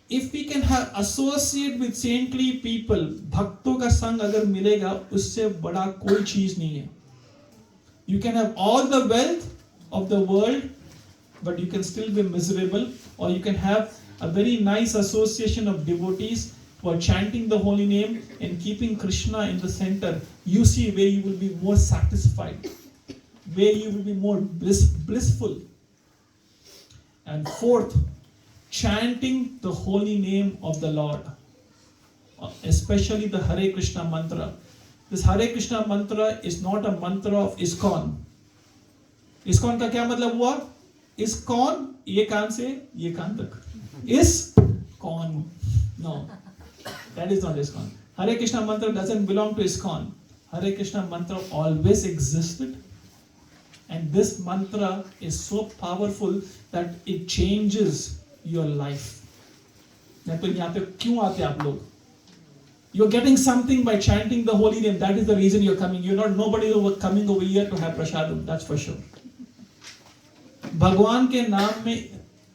If we can have associate with saintly people, भक्तों का संग अगर मिलेगा, उससे बड़ा कोई चीज नहीं है. You can have all the wealth of the world, but you can still be miserable. Or you can have a very nice association of devotees who are chanting the holy name and keeping Krishna in the center. You see where you will be more satisfied, where you will be more blissful. And fourth, chanting the holy name of the Lord, especially the Hare Krishna mantra. This Hare Krishna mantra is not a mantra of ISKCON. ISKCON का क्या मतलब हुआ? ISKCON ये कान से ये कान तक. ISKCON. No, that is not ISKCON. Hare Krishna mantra doesn't belong to ISKCON. Hare Krishna mantra always existed. And this mantra is so powerful that it changes your life. You're getting something by chanting the holy name. That is the reason you're coming. You're not nobody coming over here to have prasadam. That's for sure. भगवान के नाम में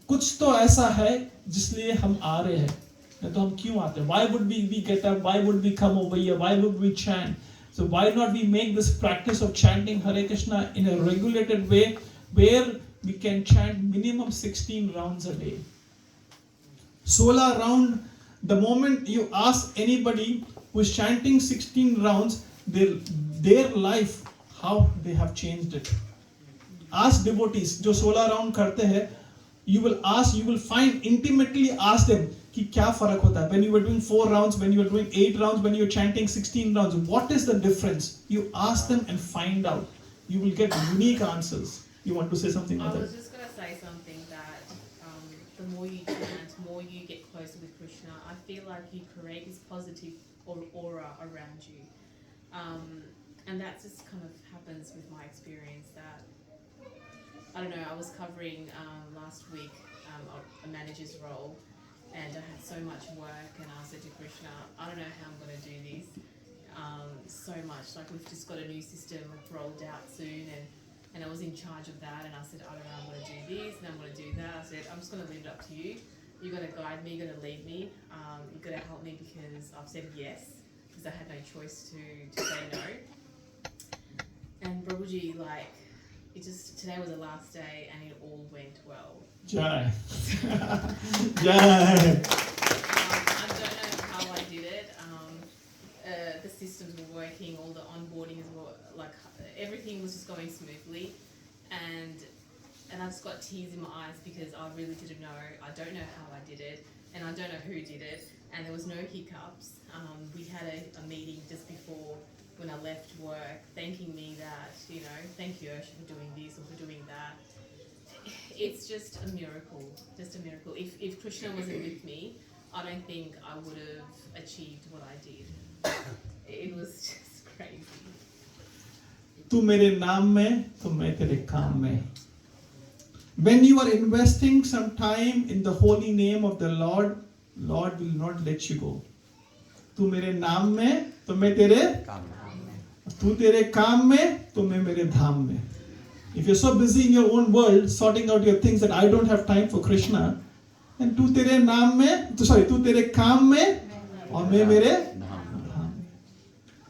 कुछ तो ऐसा है जिसलिए हम आ रहे हैं. नहीं तो हम क्यों आते हैं? Why would we get up? Why would we come over here? Why would we chant? So why not we make this practice of chanting Hare Krishna in a regulated way, where we can chant minimum 16 rounds a day. 16 round, the moment you ask anybody who is chanting 16 rounds, their life, how they have changed it. Ask devotees, जो 16 round करते हैं, you will find intimately ask them कि क्या फर्क होता है. When you were doing 4 rounds, when you were doing 8 rounds, when you were chanting 16 rounds, what is the difference? You ask them and find out. You will get unique answers. You want to say something I about was that? just going to say something that the more you chant, more you get closer with Krishna. I feel like you create this positive aura around you. And that just kind of happens with my experience that, I don't know, I was covering last week a manager's role, and I had so much work, and I said to Krishna, I don't know how I'm going to do this. So much, like we've just got a new system rolled out soon, and I was in charge of that, and I said, I don't know, I'm going to do this, and I'm going to do that. I said, I'm just going to leave it up to you. You're going to guide me, you're going to lead me, you're going to help me because I've said yes, because I had no choice to say no. And Prabhuji, like, today was the last day, and it all went well. Jai. Jai. I don't know how I did it. The systems were working, all the onboarding as well, like everything was just going smoothly, and I just got tears in my eyes because I really didn't know. I don't know how I did it, and I don't know who did it, and there was no hiccups. We had a meeting just before when I left work, thanking me that, thank you Ursha for doing this or for doing that. It's just a miracle, If Krishna wasn't with me, I don't think I would have achieved what I did. It was just crazy. तू मेरे नाम में तो मैं तेरे काम में. When you are investing some time in the holy name of the Lord, Lord will not let you go. तू मेरे नाम में तो मैं तेरे काम में. तू तेरे काम में तो मैं मेरे धाम में. If you're so busy in your own world sorting out your things that I don't have time for Krishna, then तू तेरे नाम में, तू तेरे काम में और मैं मेरे धाम में.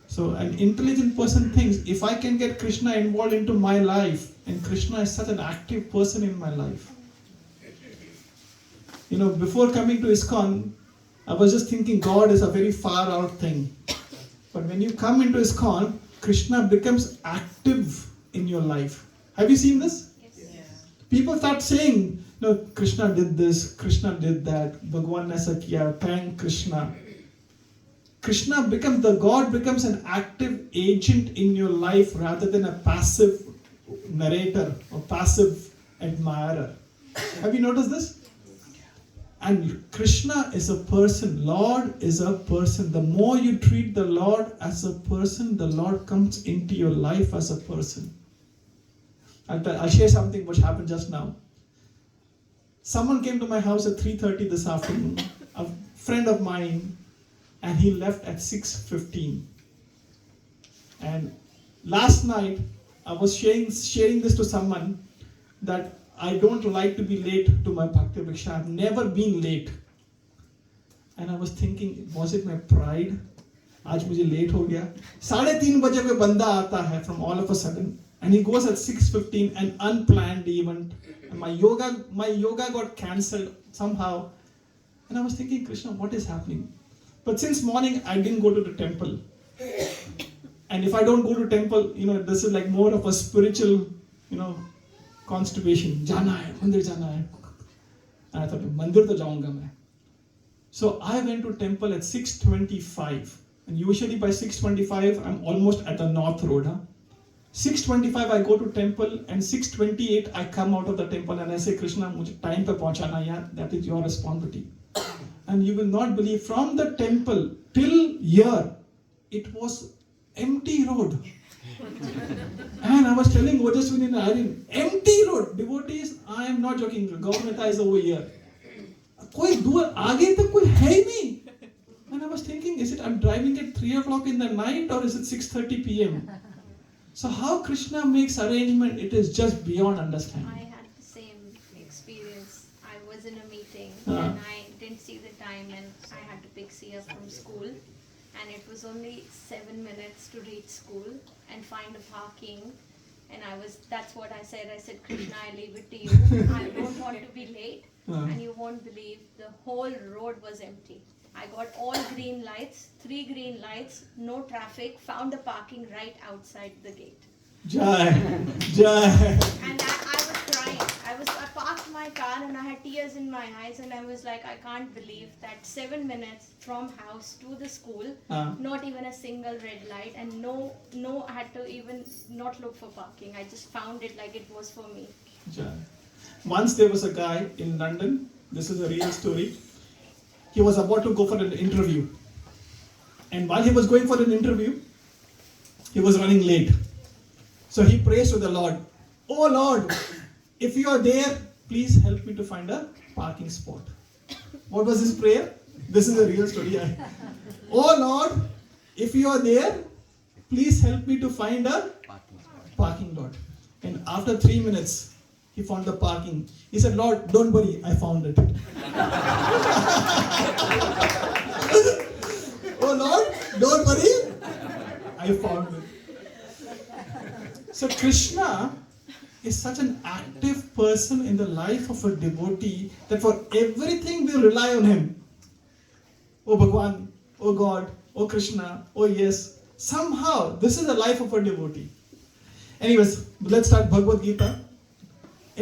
So an intelligent person thinks, if I can get Krishna involved into my life, and Krishna is such an active person in my life. Before coming to ISKCON, I was just thinking God is a very far out thing. But when you come into ISKCON, Krishna becomes active in your life. Have you seen this? Yes. Yeah. People start saying, Krishna did this, Krishna did that, Bhagwan ne aisa kiya, thank Krishna. God becomes an active agent in your life rather than a passive narrator or passive admirer. Have you noticed this? And Krishna is a person, Lord is a person. The more you treat the Lord as a person, the Lord comes into your life as a person. I'll share something which happened just now. Someone came to my house at 3:30 this afternoon, a friend of mine, and he left at 6:15. And last night, I was sharing this to someone that I don't like to be late to my bhakti vriksha. I've never been late. And I was thinking, was it my pride? आज मुझे late हो गया. 3:30 बजे कोई बंदा आता है from all of a sudden, and he goes at 6:15, an unplanned event. And my yoga got cancelled somehow. And I was thinking, Krishna, what is happening? But since morning, I didn't go to the temple. And if I don't go to temple, this is like more of a spiritual, constipation. Jana hai, mandir jana hai. And I thought, mandir to jaunga main. So I went to temple at 6:25. And usually by 6:25, I'm almost at the North Road. 6:25, I go to temple, and 6:28, I come out of the temple and I say, Krishna, mujhe time pe pahunchana yaar, that is your responsibility. And you will not believe, from the temple till here, it was empty road. And I was telling Ojaswini and Irene, empty road, devotees, I am not joking, Gaurmeta is over here. Koi dur aage tak koi hai nahi. And I was thinking, is it I'm driving at 3 o'clock in the night or is it 6:30 p.m.? So how Krishna makes arrangement, it is just beyond understanding. I had the same experience. I was in a meeting and I didn't see the time, and I had to pick Sia from school, and it was only 7 minutes to reach school and find a parking, and that's what I said, Krishna, I leave it to you. I don't want to be late. And you won't believe, the whole road was empty. I got all green lights, 3 green lights, no traffic, found a parking right outside the gate. Jai. And I was crying. I parked my car and I had tears in my eyes, and I was like, I can't believe that 7 minutes from house to the school, not even a single red light, and no, I had to even not look for parking. I just found it like it was for me. Jai. Once there was a guy in London, this is a real story. He was about to go for an interview. And while he was going for an interview, he was running late. So he prays to the Lord, "Oh Lord, if you are there, please help me to find a parking spot." What was his prayer? This is a real story. "Oh Lord, if you are there, please help me to find a parking lot." And after 3 minutes, he found the parking. He said, "Lord, don't worry, I found it." "Oh Lord, don't worry, I found it." So Krishna is such an active person in the life of a devotee that for everything we rely on him. "Oh Bhagwan, oh God, oh Krishna, oh yes." Somehow, this is the life of a devotee. Anyways, let's start Bhagavad Gita.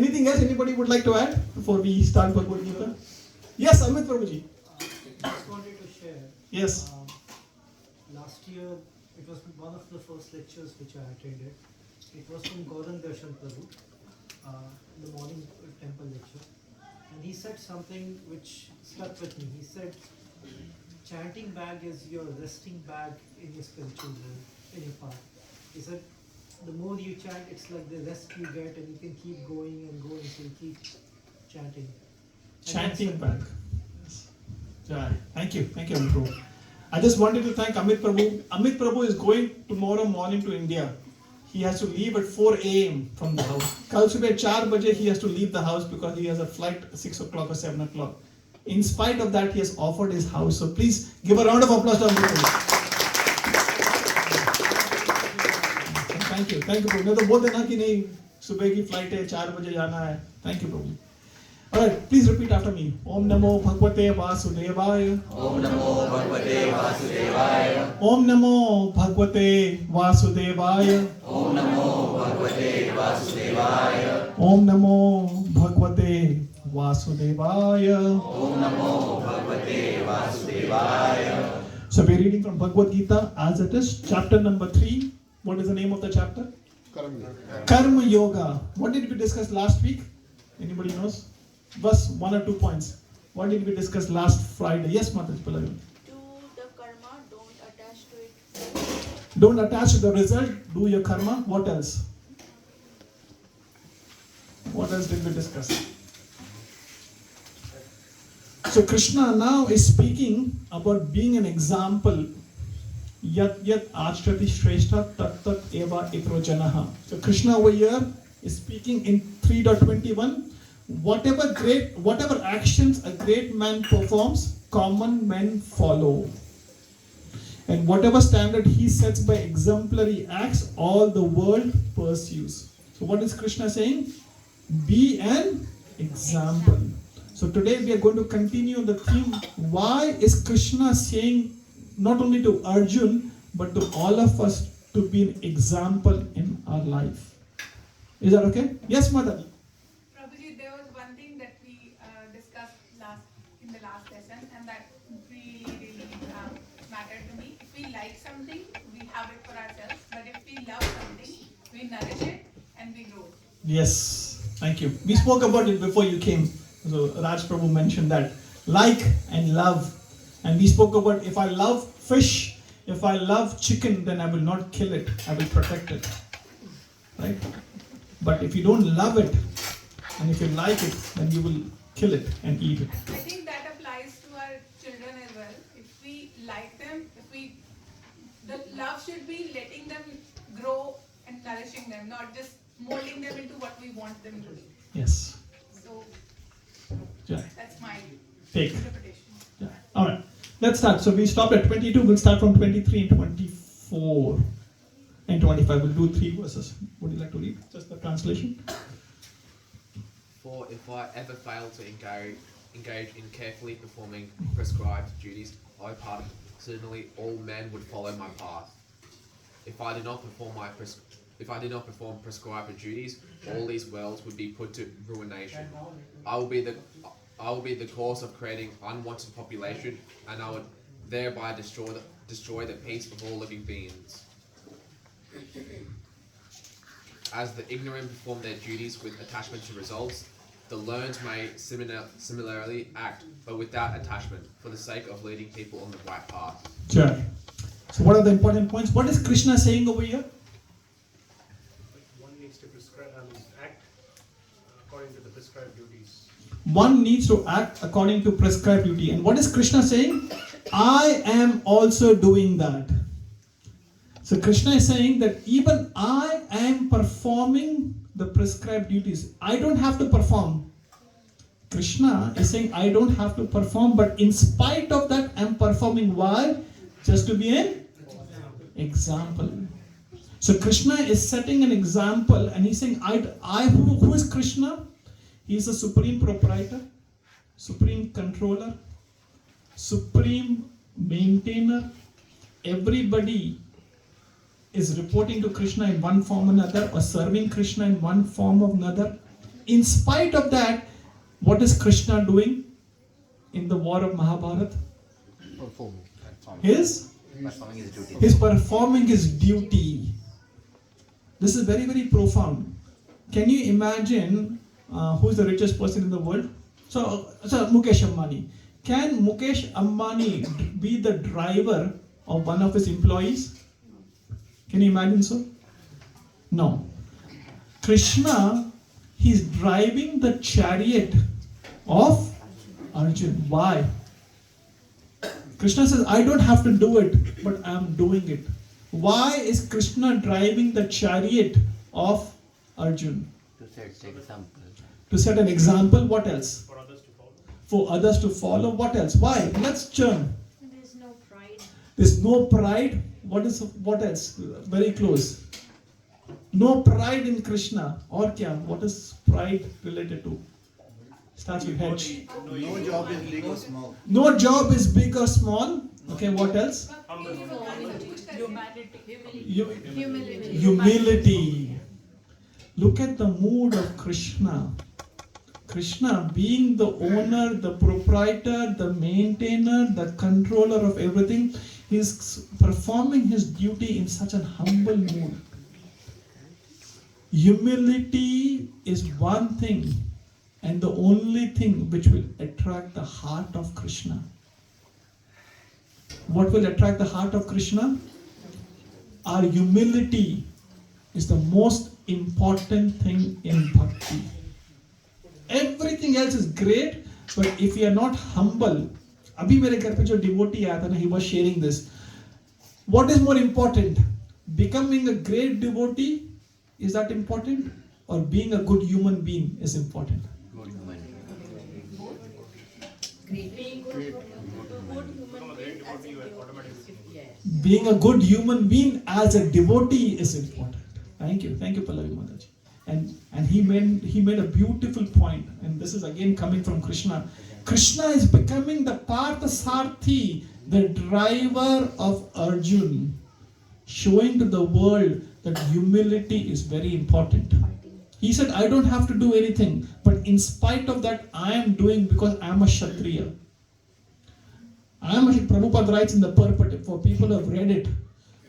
Anything else anybody would like to add before we start Bhagavad Gita? Yes, Amit Prabhuji. Just wanted to share. Yes. Last year, it was one of the first lectures which I attended. It was from Gaurang Darshan Prabhu, the morning temple lecture. And he said something which stuck with me. He said, chanting bag is your resting bag in your spiritual world, in your path. He said, the more you chant, it's like the rest you get, and you can keep going and going, so you keep chanting. Chanting bag. Yes. Yeah. Thank you, Amit Prabhu. I just wanted to thank Amit Prabhu. Amit Prabhu is going tomorrow morning to India. He has to leave at 4 a.m. from the house. Kal subah 4 baje he has to leave the house because he has a flight at 6 o'clock or 7 o'clock. In spite of that, he has offered his house. So please give a round of applause to Amit Prabhu. Thank you Prabhu. मैं तो बोल देना कि नहीं सुबह की flight है 4 बजे जाना है. Thank you Prabhu. Alright, please repeat after me. Om Namo Bhagavate Vasudevaya. Om Namo Bhagavate Vasudevaya. Om Namo Bhagavate Vasudevaya. Om Namo Bhagavate Vasudevaya. Om Namo Bhagavate Vasudevaya. Om Namo Bhagavate Vasudevaya. So we're reading from Bhagavad Gita as it is, chapter number 3. What is the name of the chapter? Karma Yoga. What did we discuss last week? Anybody knows? Verse 1 or 2 points. What did we discuss last Friday? Yes, Mataji Pallavi. Do the karma, don't attach to it. Don't attach to the result, do your karma. What else? What else did we discuss? So Krishna now is speaking about being an example. Yat yat achrati shrestha tat tat eva iprojanaha. So Krishna over here is speaking in 3.21. Whatever actions a great man performs, common men follow. And whatever standard he sets by exemplary acts, all the world pursues. So what is Krishna saying? Be an example. So today we are going to continue the theme. Why is Krishna saying not only to Arjun, but to all of us to be an example in our life? Is that okay? Yes, Mother. Prabhuji, there was one thing that we discussed in the last lesson, and that really mattered to me. If we like something, we have it for ourselves. But if we love something, we nourish it and we grow. Yes, thank you. We spoke about it before you came. So Raj Prabhu mentioned that. Like and love. And we spoke about if I love fish, if I love chicken, then I will not kill it. I will protect it. Right? But if you don't love it, and if you like it, then you will kill it and eat it. I think that applies to our children as well. If we like them, the love should be letting them grow and nourishing them, not just molding them into what we want them to be. Yes. So Yeah. that's my Take. interpretation. Yeah. All right. Let's start. So we stopped at 22. We'll start from 23 and 24 and 25. We'll do 3 verses. Would you like to read just the translation? For if I ever fail to engage in carefully performing prescribed duties, I pardon. Certainly all men would follow my path. If I did not perform prescribed duties, all these worlds would be put to ruination. I will be the cause of creating unwanted population, and I would thereby destroy the peace of all living beings. As the ignorant perform their duties with attachment to results, the learned may similarly act, but without attachment, for the sake of leading people on the right path. Sure. So what are the important points? What is Krishna saying over here? One needs to act according to the prescribed duties. One needs to act according to prescribed duty. And what is Krishna saying? I am also doing that. So Krishna is saying that even I am performing the prescribed duties. I don't have to perform. Krishna is saying I don't have to perform, but in spite of that, I'm performing. Why? Just to be an example. So Krishna is setting an example, and he's saying, who is Krishna? He is the supreme proprietor, supreme controller, supreme maintainer. Everybody is reporting to Krishna in one form or another, or serving Krishna in one form or another. In spite of that, what is Krishna doing in the war of Mahabharata? He's performing his duty. This is very, very profound. Can you imagine who is the richest person in the world? So Mukesh Ambani. Can Mukesh Ambani be the driver of one of his employees? Can you imagine so? No. Krishna, he's driving the chariot of Arjun. Why? Krishna says, I don't have to do it, but I am doing it. Why is Krishna driving the chariot of Arjun? To set example. To set an example. What else? For others to follow. For others to follow. What else? Why? Let's churn. There's no pride. There's no pride. What else? Very close. No pride in Krishna. Or kya? What is pride related to? Starts with H. No job is big or small. No job is big or small. Okay, what else? Humility. Look at the mood of Krishna. Krishna, being the owner, the proprietor, the maintainer, the controller of everything, is performing his duty in such an humble mood. Humility is one thing, and the only thing which will attract the heart of Krishna. What will attract the heart of Krishna? Our humility is the most important thing in bhakti. Everything else is great, but if you are not humble, abhi mere ghar pe jo devotee aaya tha na, he was sharing this. What is more important? Becoming a great devotee, is that important? Or being a good human being is important? Being a good human being as a devotee is important. Thank you, Pallavi Mataji. And he made a beautiful point, and this is again coming from Krishna. Krishna is becoming the Parthasarthi, the driver of Arjun, showing to the world that humility is very important. He said, I don't have to do anything, but in spite of that, I am doing because I am a Kshatriya. Prabhupada writes in the purport, for people who have read it,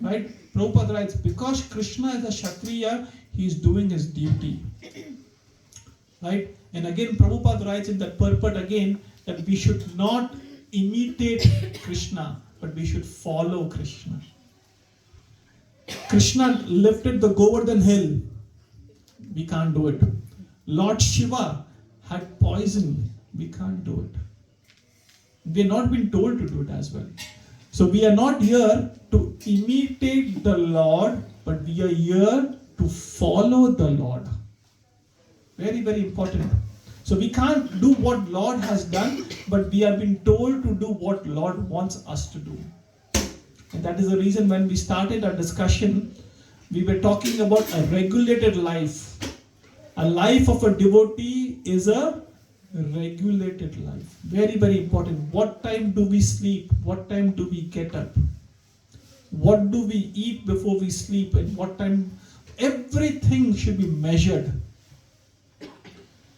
right? Prabhupada writes, because Krishna is a Kshatriya, he is doing his duty. Right? And again, Prabhupada writes in that purport again, that we should not imitate Krishna, but we should follow Krishna. Krishna lifted the Govardhan hill. We can't do it. Lord Shiva had poison. We can't do it. We are not been told to do it as well. So we are not here to imitate the Lord, but we are here to follow the Lord. Very, very important. So we can't do what Lord has done, but we have been told to do what Lord wants us to do. And that is the reason when we started our discussion, we were talking about a regulated life. A life of a devotee is a regulated life. Very, very important. What time do we sleep? What time do we get up? What do we eat before we sleep? And what time? Everything should be measured.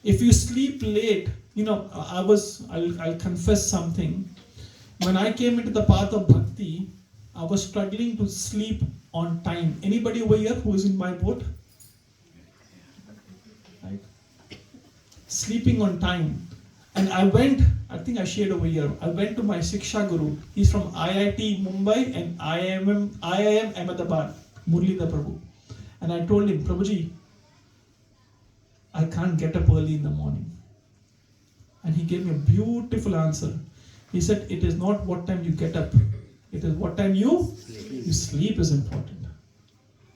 If you sleep late, I'll confess something. When I came into the path of bhakti, I was struggling to sleep on time. Anybody over here who is in my boat? Right? Sleeping on time. And I I think I shared over here. I went to my Shiksha Guru. He's from IIT Mumbai and IIM Ahmedabad, Murlidhar Prabhu. And I told him, Prabhuji, I can't get up early in the morning. And he gave me a beautiful answer. He said, it is not what time you get up. It is what time you sleep is important.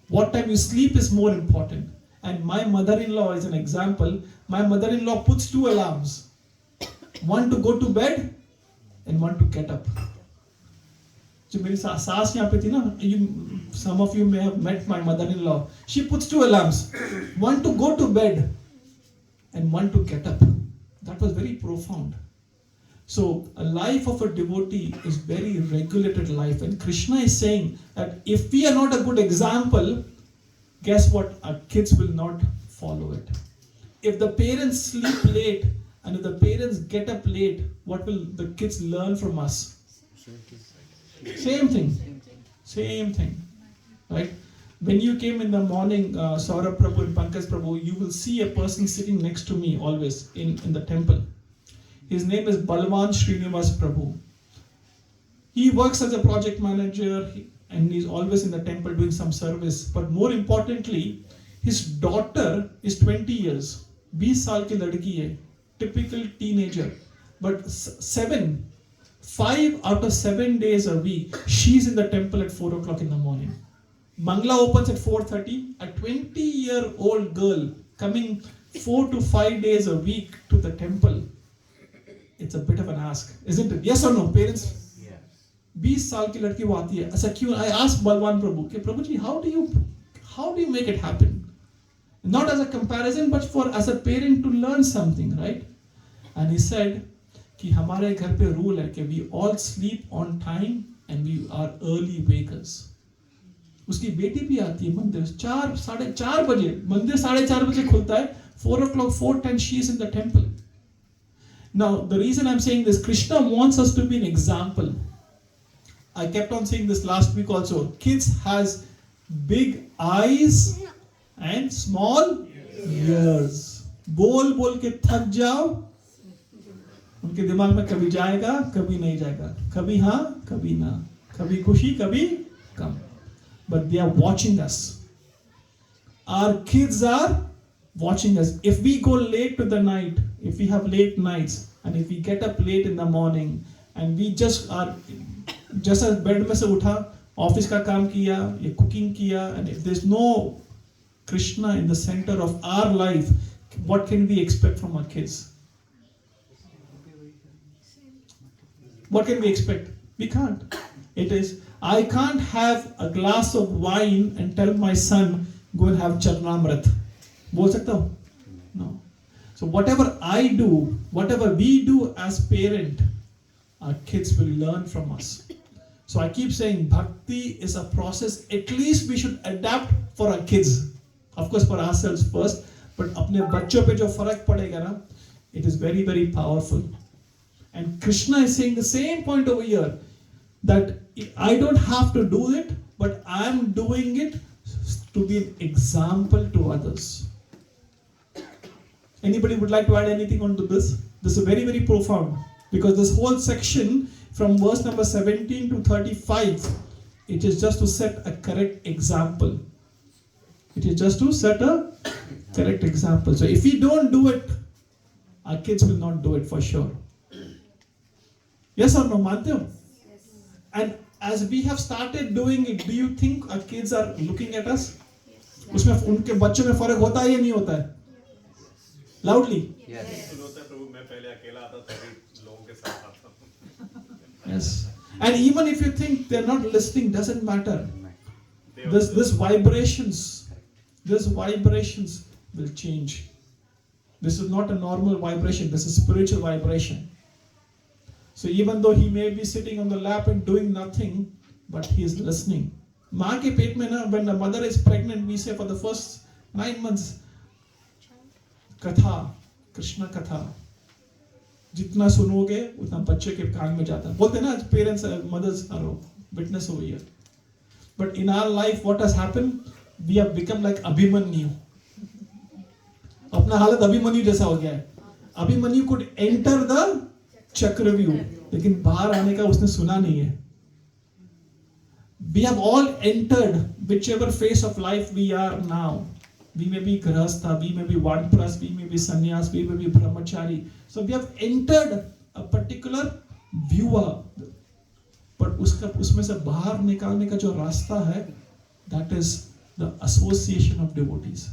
What time you sleep is more important. And my mother-in-law is an example. My mother-in-law puts 2 alarms. One to go to bed and one to get up. So मेरी सास यहाँ पे थी ना, some of you may have met my mother-in-law. She puts 2 alarms. One to go to bed and one to get up. That was very profound. So a life of a devotee is very regulated life. And Krishna is saying that if we are not a good example, guess what? Our kids will not follow it. If the parents sleep late and if the parents get up late, what will the kids learn from us? Same thing. Right? When you came in the morning, Saurabh Prabhu and Pankaj Prabhu, you will see a person sitting next to me always in the temple. His name is Balwan Srinivas Prabhu. He works as a project manager and he's always in the temple doing some service. But more importantly, his daughter is 20 years. 20 साल की लड़की है, typical teenager. But 5 out of 7 days a week, she's in the temple at 4 o'clock in the morning. Bangla opens at 4:30. A 20-year-old girl coming 4 to 5 days a week to the temple. It's a bit of an ask, isn't it? Yes or no, parents? Yes. 20 साल की लड़की वो आती है. ऐसा क्यों? I asked Balwan Prabhu, okay, Prabhuji, how do you make it happen? Not as a comparison, but as a parent to learn something, right? And he said कि हमारे घर पे rule है कि we all sleep on time and we are early wakers. उसकी बेटी भी आती है मंदिर 4-4:30 बजे, मंदिर 4:30 बजे खुलता है. 4 o'clock, 4:10 she is in the temple. Now, the reason I'm saying this, Krishna wants us to be an example. I kept on saying this last week also. Kids has big eyes and small ears. बोल के थक जाओ, उनके दिमाग में कभी जाएगा, कभी नहीं जाएगा, कभी हाँ, कभी ना, कभी खुशी, कभी कम. But they are watching us. Our kids are watching us. If we go late to the night, if we have late nights, and if we get up late in the morning, and we just as bed में से उठा, office का काम किया, या cooking किया, and if there's no Krishna in the center of our life, what can we expect from our kids? What can we expect? We can't. It is, I can't have a glass of wine and tell my son, go and have charnamrit. बोल सकता हूँ? No. So whatever I do, whatever we do as parent, our kids will learn from us. So I keep saying bhakti is a process. At least we should adapt for our kids. Of course for ourselves first, but अपने बच्चों पे जो फर्क पड़ेगा ना, it is very, very powerful. And Krishna is saying the same point over here, that I don't have to do it, but I am doing it to be an example to others. Anybody would like to add anything onto this? This is very, very profound, because this whole section from verse number 17 to 35, it is just to set a correct example. It is just to set a correct example. So if we don't do it, our kids will not do it for sure. Yes or no, Mantyo? Yes. And as we have started doing it, do you think our kids are looking at us? Yes. उसमें उनके बच्चों में फर्क होता है या नहीं होता है? Loudly. Yes. Yes. And even if you think they're not listening, doesn't matter. This vibrations will change. This is not a normal vibration. This is spiritual vibration. So even though he may be sitting on the lap and doing nothing, but he is listening. माँ के पेट में ना, when the mother is pregnant, we say for the first 9 months, कथा, कृष्ण कथा, जितना सुनोगे उतना बच्चे के कान में जाता है. बोलते ना, parents, mothers are witness over here. But in our life, what has happened? We have become like Abhimanyu. अपना हालत अभिमन्यु जैसा हो गया है. Abhimanyu could enter the चक्रव्यूह, लेकिन बाहर आने का उसने सुना नहीं है. We have all entered whichever phase of life we are now. We may be grahastha, we may be vanpras, we may be sannyas, we may be brahmachari. So we have entered a particular viewer. But उसमें से बाहर निकालने का जो रास्ता है, that is the association of devotees.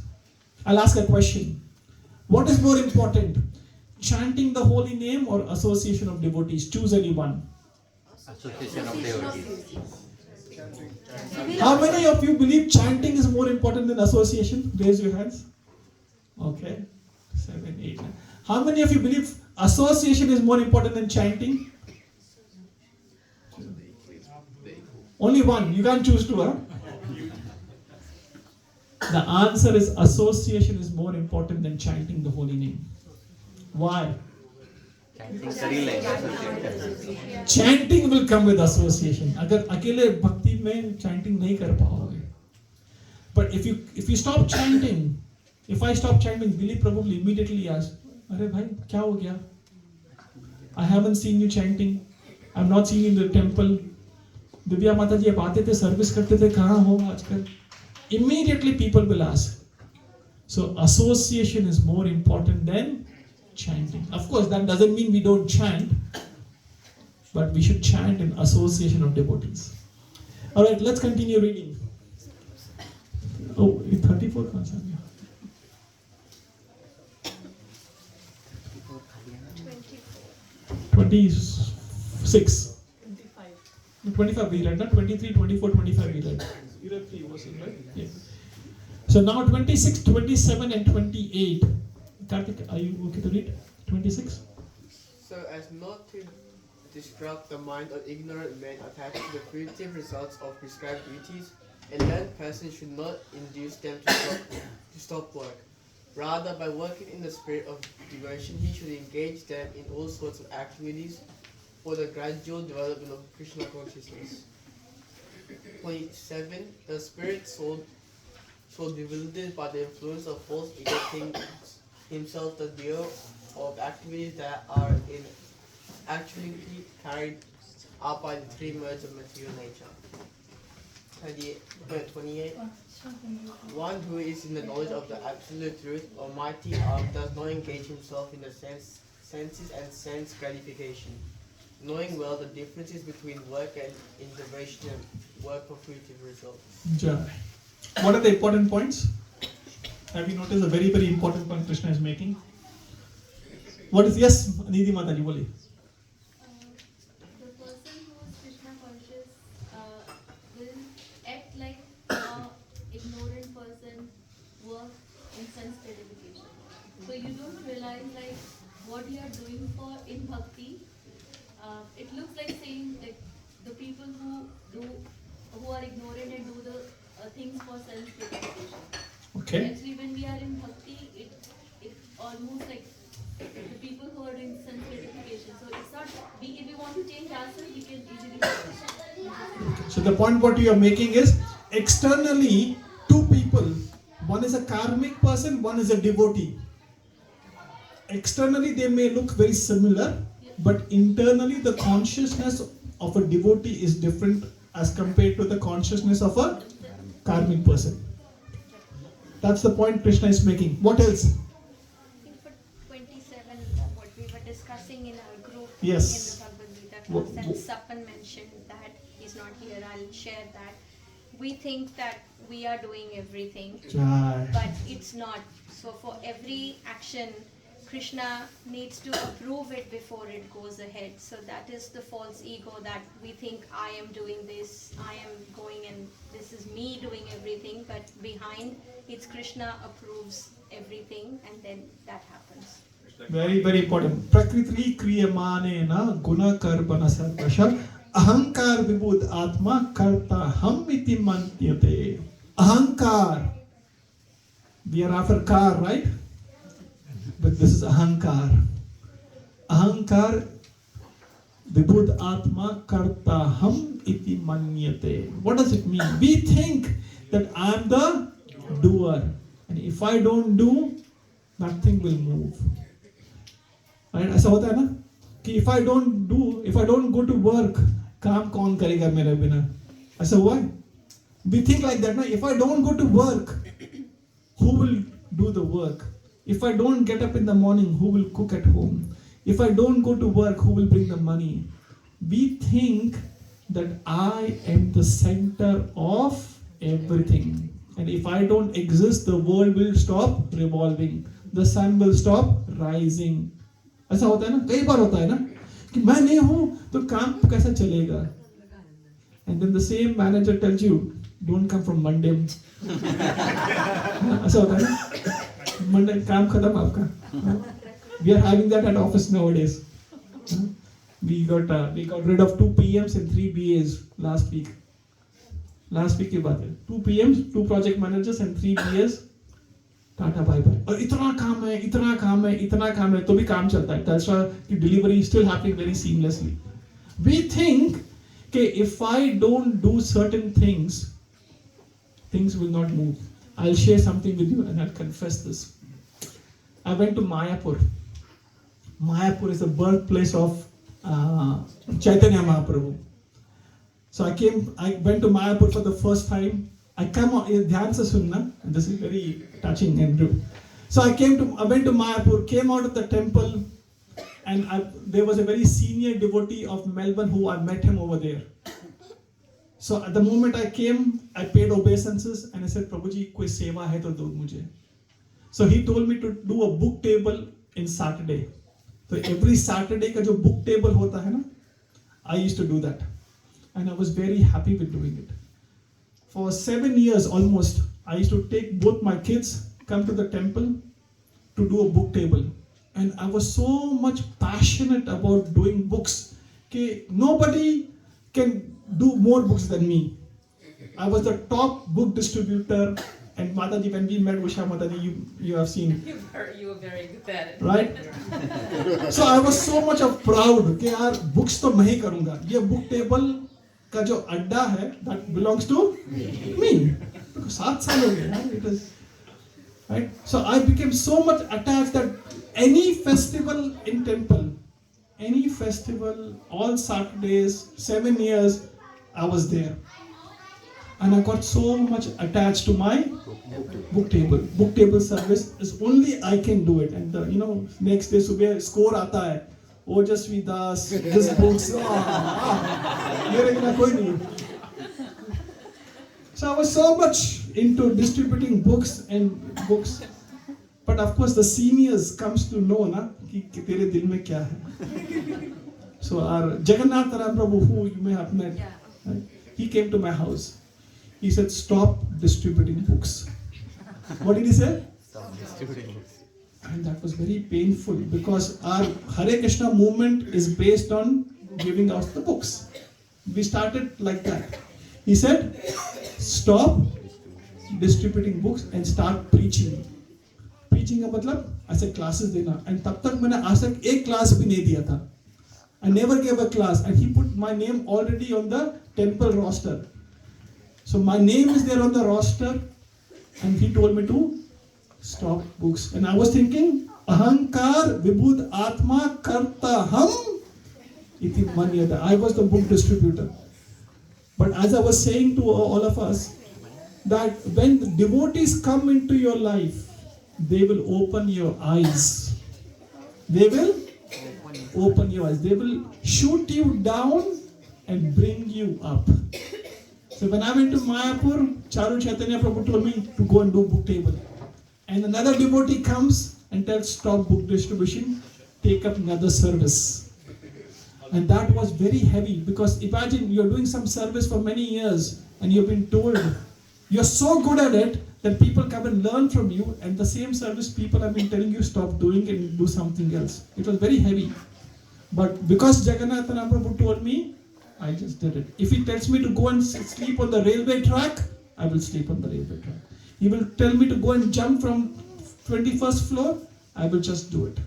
I'll ask a question. What is more important? Chanting the holy name or association of devotees? Choose any one. Association of devotees. How many of you believe chanting is more important than association? Raise your hands. Okay. 7, 8, 9. How many of you believe association is more important than chanting? Only one. You can't choose two, huh? The answer is association is more important than chanting the holy name. Why? Chanting will come with association. अगर अकेले भक्ति में chanting नहीं कर पाओगे. But if you stop chanting, if I stop chanting, Billy probably immediately ask, अरे भाई क्या हो गया? I haven't seen you chanting. I'm not seeing you in the temple. Divya माता जी आप आते थे, सर्विस करते थे, कहाँ हो आजकल? Immediately people will ask. So association is more important than chanting. Of course, that doesn't mean we don't chant, but we should chant in association of devotees. All right, let's continue reading. Oh, 34 concern. 26. 25 we read, not 23, 24, 25 we read. You read 3 verses, right? Yeah. So now 26, 27 and 28. Karthik, are you okay to read? 26? So as not to disrupt the mind of ignorant men attached to the fruitive results of prescribed duties, a learned person should not induce them to stop work. Rather, by working in the spirit of devotion, he should engage them in all sorts of activities for the gradual development of Krishna consciousness. 27. The spirit soul bewildered by the influence of false ego thinks himself the doer of activities that are in actually carried out by the three modes of material nature. 28. One who is in the knowledge of the absolute truth, Almighty, does not engage himself in the senses and sense gratification, knowing well the differences between work and in devotion and work for fruitive results. Jai. What are the important points? Have you noticed a very, very important point Krishna is making? What is, yes, Nidhi Mataji, boli. The person who is Krishna conscious will act like ignorant person, work in sense gratification. So you don't realize like what you are doing for in bhakti. It looks like saying like the people who are ignorant and do the things for sense gratification. Okay. Actually, when we are in bhakti, it almost like the people who are doing sense gratification. So it's not if we want to change ourselves, we can easily change. So the point what you are making is externally two people, one is a karmic person, one is a devotee. Externally they may look very similar, but internally the consciousness of a devotee is different as compared to the consciousness of a karmic person. That's the point Krishna is making. What else? I think for 27, what we were discussing in our group Yes. in the Bhagavad Gita class, and Sapan mentioned that he's not here, I'll share that. We think that we are doing everything, Jai. but it's not. So for every action, Krishna needs to approve it before it goes ahead. So that is the false ego that we think I am doing this, I am going and this is me doing everything, but behind it's Krishna approves everything and then that happens. Very, very important. Prakriti kriyamanena guna karbana sarvasha ahankar vibud atma karta ham iti mantyate. Ahankar. We are after car, right? But this is ahankar. Ahankar vibud atma karta ham iti manyate. What does it mean? We think that I am the doer. And if I don't do, nothing will move. Right? ऐसा होता है ना कि if I don't go to work, काम कौन करेगा मेरे बिना? ऐसा हुआ है? We think like that, ना? If I don't go to work, who will do the work? If I don't get up in the morning, who will cook at home? If I don't go to work, who will bring the money? We think that I am the center of everything. And if I don't exist, the world will stop revolving. The sun will stop rising. ऐसा होता है ना? कई बार होता है ना? कि मैं नहीं हूँ तो काम कैसा चलेगा? And then the same manager tells you, don't come from Monday. ऐसा होता है ना? Monday काम खत्म आपका. We are having that at office nowadays. We got rid of 2 PMs and 3 BAs last week. Last week की बात है. 2 PMs, 2 project managers and 3 BAs. Tata bye bye. और इतना काम है तो भी काम चलता है. That's why the delivery is still happening very seamlessly. We think that if I don't do certain things, things will not move. I'll share something with you and I'll confess this. I went to Mayapur. Mayapur is the birthplace of Chaitanya Mahaprabhu. So I went to Mayapur for the first time. I come on, dhyan se sunna, and this is very touching and true. So I went to Mayapur, came out of the temple, and there was a very senior devotee of Melbourne who I met him over there. So at the moment I came, I paid obeisances and I said, Prabhuji, koi seva hai to do mujhe. So he told me to do a book table in Saturday. So every Saturday ka jo book table hota hai na, I used to do that. And I was very happy with doing it. For 7 years almost, I used to take both my kids, come to the temple to do a book table. And I was so much passionate about doing books. Okay, nobody can do more books than me. I was the top book distributor. And Mataji, when we met Usha Mataji, you have seen. You were very good at it. Right? So I was so much of proud कि यार books तो मैं ही करूँगा. ये book table का जो अड्डा है, that belongs to me. 7 साल हो गए यार. It is right. So I became so much attached that any festival in temple, any festival, all Saturdays, 7 years, I was there. And I got so much attached to my book table. Book table service is only I can do it. And next day सुबह score आता है. Ojasvi Das, this books. मेरे बिना कोई नहीं. So I was so much into distributing books. But of course the seniors comes to know ना कि तेरे दिल में क्या है. So our Jagannath Prabhu, who you may have met, right? He came to my house. He said, stop distributing books. What did he say? Stop distributing books. And that was very painful because our Hare Krishna movement is based on giving out the books. We started like that. He said, stop distributing books and start preaching. Preaching का मतलब ऐसे classes देना. And तब तक मैंने आज तक एक class भी नहीं दिया था. I never gave a class. And he put my name already on the temple roster. So my name is there on the roster, and he told me to stop books. And I was thinking, Ahankar Vibhud Atma Karta Ham Iti Manyata. I was the book distributor. But as I was saying to all of us, that when the devotees come into your life, they will open your eyes. They will open your eyes. They will shoot you down and bring you up. So when I went to Mayapur, Charu Chaitanya Prabhu told me to go and do book table. And another devotee comes and tells, stop book distribution, take up another service. And that was very heavy because imagine you're doing some service for many years and you've been told you're so good at it that people come and learn from you, and the same service people have been telling you stop doing and do something else. It was very heavy. But because Jagannath Prabhu told me, I just did it. If he tells me to go and sleep on the railway track, I will sleep on the railway track. He will tell me to go and jump from 21st floor, I will just do it.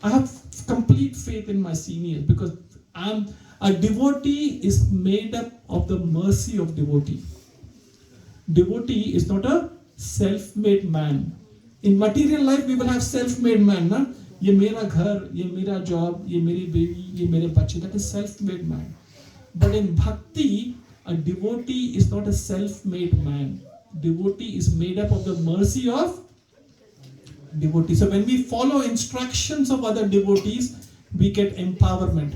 I have complete faith in my seniors because a devotee is made up of the mercy of devotee. Devotee is not a self-made man. In material life, we will have self-made man. Na? ये मेरा घर, ये मेरा job, ये मेरी baby, ये मेरे बच्चे. That is self-made man. But in bhakti, a devotee is not a self-made man. Devotee is made up of the mercy of devotee. So when we follow instructions of other devotees, we get empowerment.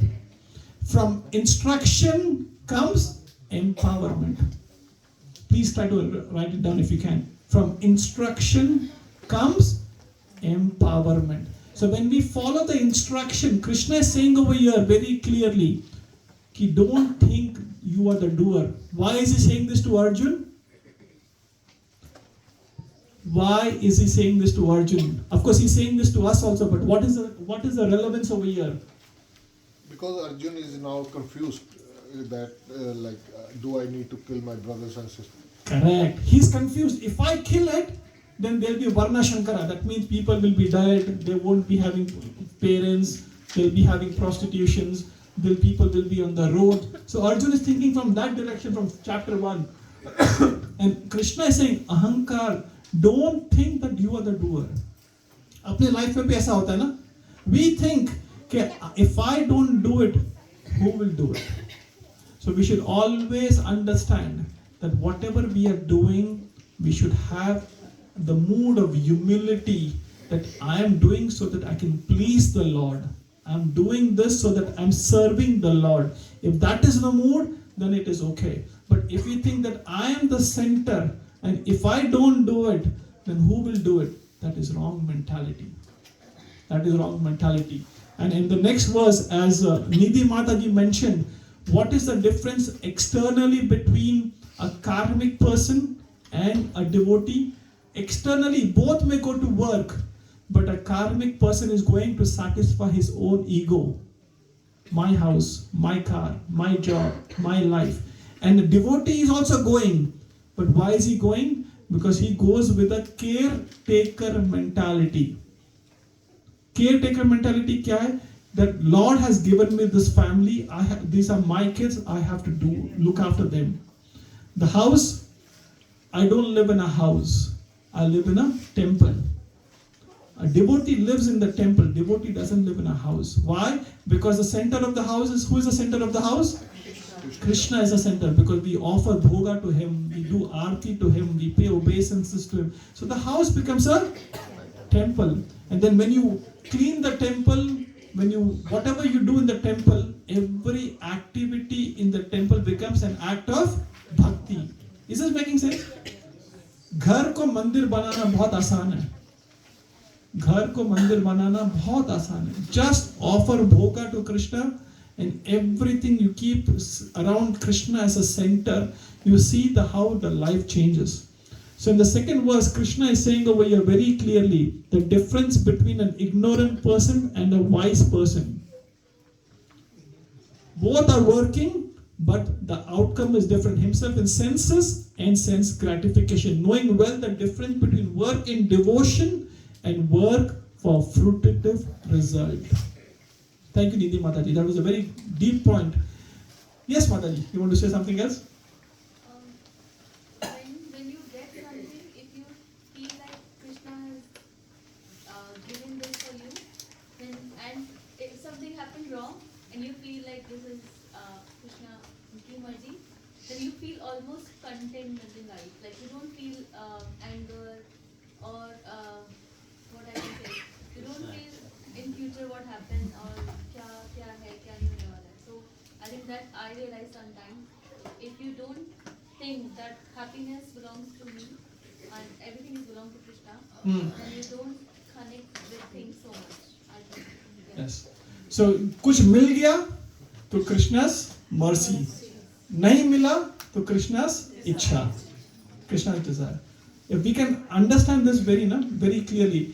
From instruction comes empowerment. Please try to write it down if you can. From instruction comes empowerment. So when we follow the instruction, Krishna is saying over here very clearly, ki don't think you are the doer. Why is he saying this to Arjun? Why is he saying this to Arjun? Of course, he's saying this to us also, but what is the relevance over here? Because Arjun is now confused that do I need to kill my brothers and sisters? Correct. He's confused. If I kill it, then there will be Varna Shankara. That means people will be dead. They won't be having parents. They'll be having prostitutions. People will be on the road. So Arjun is thinking from that direction from chapter 1. And Krishna is saying, Ahankar, don't think that you are the doer. अपने life में भी ऐसा होता है ना? We think that if I don't do it, who will do it? So we should always understand that whatever we are doing, we should have the mood of humility that I am doing so that I can please the Lord. I am doing this so that I am serving the Lord. If that is the mood, then it is okay. But if you think that I am the center and if I don't do it, then who will do it? That is wrong mentality. That is wrong mentality. And in the next verse, as Nidhi Mataji mentioned, what is the difference externally between a karmic person and a devotee? Externally, both may go to work, but a karmic person is going to satisfy his own ego. My house, my car, my job, my life. And the devotee is also going. But why is he going? Because he goes with a caretaker mentality. Caretaker mentality kya hai? That Lord has given me this family. These are my kids. I have to look after them. The house, I don't live in a house. I live in a temple. A devotee lives in the temple. Devotee doesn't live in a house. Why? Because the center of the house is, who is the center of the house? Krishna is the center, because we offer bhoga to him, we do arti to him, we pay obeisances to him. So the house becomes a temple. And then when you clean the temple, whatever you do in the temple, every activity in the temple becomes an act of bhakti. Is this making sense? घर को मंदिर बनाना बहुत आसान है. घर को मंदिर बनाना बहुत आसान है. Just offer bhoga to Krishna and everything you keep around Krishna as a center, you see how the life changes. So in the second verse, Krishna is saying over here very clearly the difference between an ignorant person and a wise person. Both are working, but the outcome is different. Himself in senses and sense gratification. Knowing well the difference between work in devotion and work for fruitive result. Thank you, Nidhi Mataji. That was a very deep point. Yes, Mataji, you want to say something else? When you get something, if you feel like Krishna has given this for you, and if something happened wrong, and you feel like this is Krishna ki marzi, then you feel almost contentment in life. Like you don't feel anger or what I can say. You don't feel in future what happened or kya hai, kya nahi hone wala hai. So I think that I realize sometimes if you don't think that happiness belongs to me and everything is belong to Krishna, then you don't connect with things so much. I think. Yes. So कुछ मिल गया तो Krishna's mercy, नहीं मिला तो Krishna's इच्छा, Krishna's desire. If we can understand this very clearly,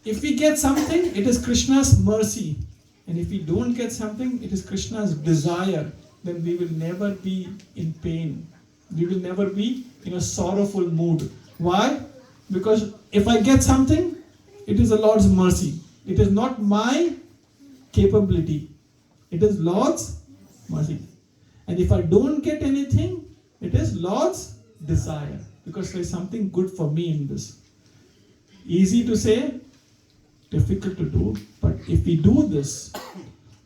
if we get something, it is Krishna's mercy, and if we don't get something, it is Krishna's desire. Then we will never be in pain. We will never be in a sorrowful mood. Why? Because if I get something, it is the Lord's mercy. It is not my capability. It is Lord's mercy. And if I don't get anything, it is Lord's desire. Because there is something good for me in this. Easy to say, difficult to do, but if we do this,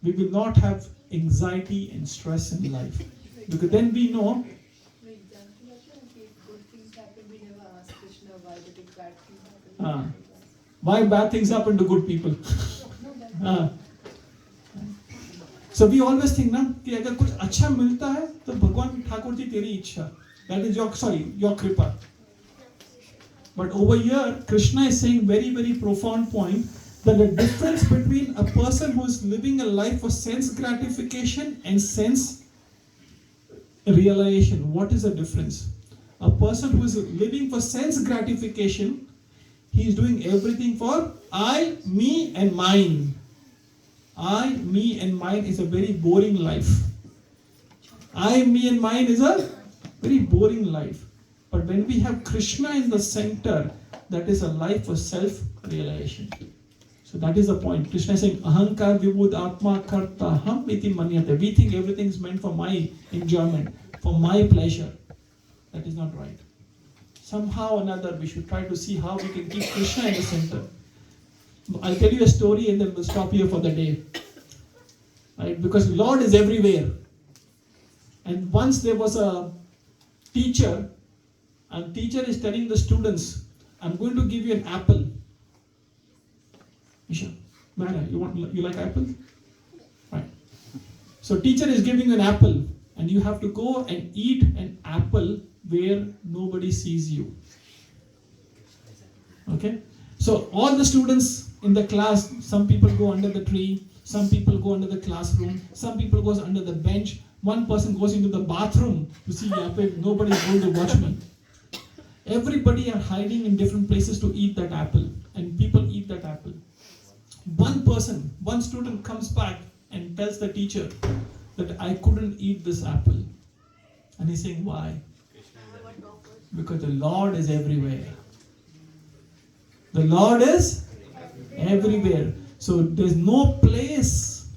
we will not have anxiety and stress in life. Because then we know For example, if good things happen, we never ask Krishna why did bad things happen. why bad things happen to good people. So we always think ना कि अगर कुछ अच्छा मिलता है तो भगवान ठाकुर जी तेरी इच्छा. That is your kripa. But over here, Krishna is saying very profound point that the difference between a person who is living a life for sense gratification and sense realization. What is the difference? A person who is living for sense gratification, he is doing everything for I, me and mine. I, me and mine is a very boring life. I, me and mine is a very boring life. But when we have Krishna in the center, that is a life of self-realization. So that is the point. Krishna is saying, Ahankar vibhud atma karta ham iti manyate. We think everything is meant for my enjoyment, for my pleasure. That is not right. Somehow or another, we should try to see how we can keep Krishna in the center. I'll tell you a story and then we'll stop here for the day. Right? Because Lord is everywhere. And once there was a teacher, and teacher is telling the students, I'm going to give you an apple. Isha, Mara, you like apple? Right. So teacher is giving you an apple and you have to go and eat an apple where nobody sees you. Okay? So all the students in the class, some people go under the tree, some people go under the classroom, some people goes under the bench, one person goes into the bathroom to see apple, nobody is going to watch me. Everybody are hiding in different places to eat that apple, and people eat that apple. One student comes back and tells the teacher that I couldn't eat this apple. And he's saying, why? Because the Lord is everywhere. The Lord is everywhere. So there's no place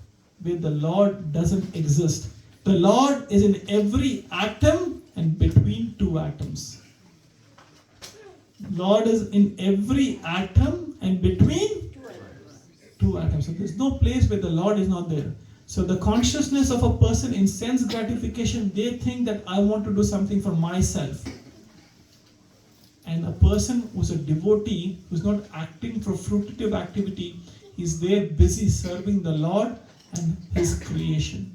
where the Lord doesn't exist. The Lord is in every atom and between two atoms. Lord is in every atom and between two atoms. So there's no place where the Lord is not there. So the consciousness of a person in sense gratification, they think that I want to do something for myself. And a person who's a devotee, who's not acting for fruitive activity, is there busy serving the Lord and His creation.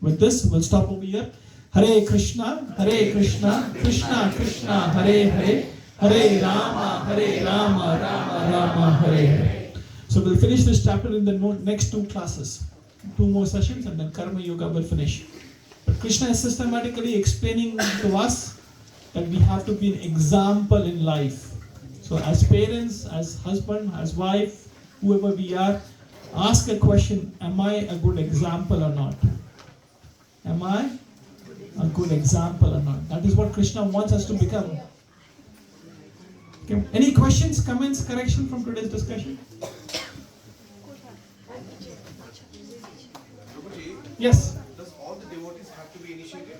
With this, we'll stop over here. Hare Krishna, Krishna Krishna, Hare Hare, Hare Rama, Rama Rama, Hare Hare. So we'll finish this chapter in the next two classes. 2 more sessions and then Karma Yoga will finish. But Krishna is systematically explaining to us that we have to be an example in life. So as parents, as husband, as wife, whoever we are, ask a question, am I a good example or not? Am I a good example or not? That is what Krishna wants us to become. Okay. Any questions, comments, correction from today's discussion? Yes? Does all the devotees have to be initiated?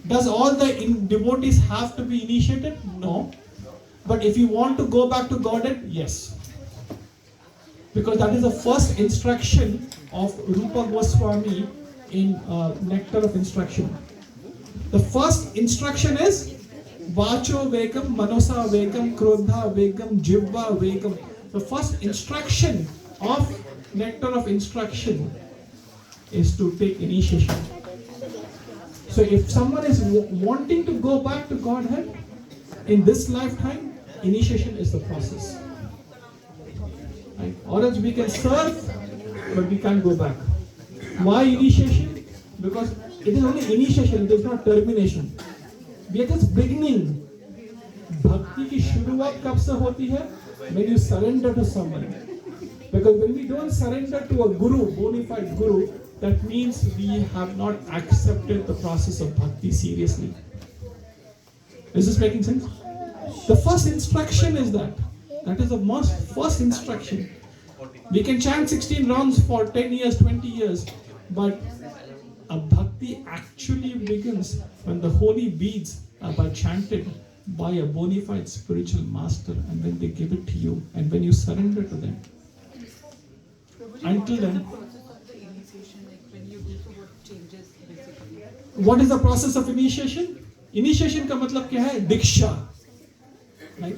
Does all the devotees have to be initiated? No. But if you want to go back to Godhead, yes. Because that is the first instruction of Rupa Goswami in Nectar of Instruction. The first instruction is Vacho Vegam, Manosa Vegam, Krodha Vegam, Jivva Vegam. The first instruction of Nectar of Instruction is to take initiation. So if someone is wanting to go back to Godhead in this lifetime, initiation is the process. Right? Or else we can serve, but we can't go back. Why initiation? Because it is only initiation, it is not termination. We are just beginning. Bhakti ki shuruaat kab se hoti hai? When you surrender to someone. Because when we don't surrender to a guru, bona fide guru, that means we have not accepted the process of bhakti seriously. Is this making sense? The first instruction is that. That is the first instruction. We can chant 16 rounds for 10 years, 20 years, but a bhakti actually begins when the holy beads are chanted by a bona fide spiritual master and when they give it to you and when you surrender to them. Until then, The process of the initiation, like when you do, so what changes basically? what is the process of initiation? Initiation का मतलब क्या है? Diksha. Right?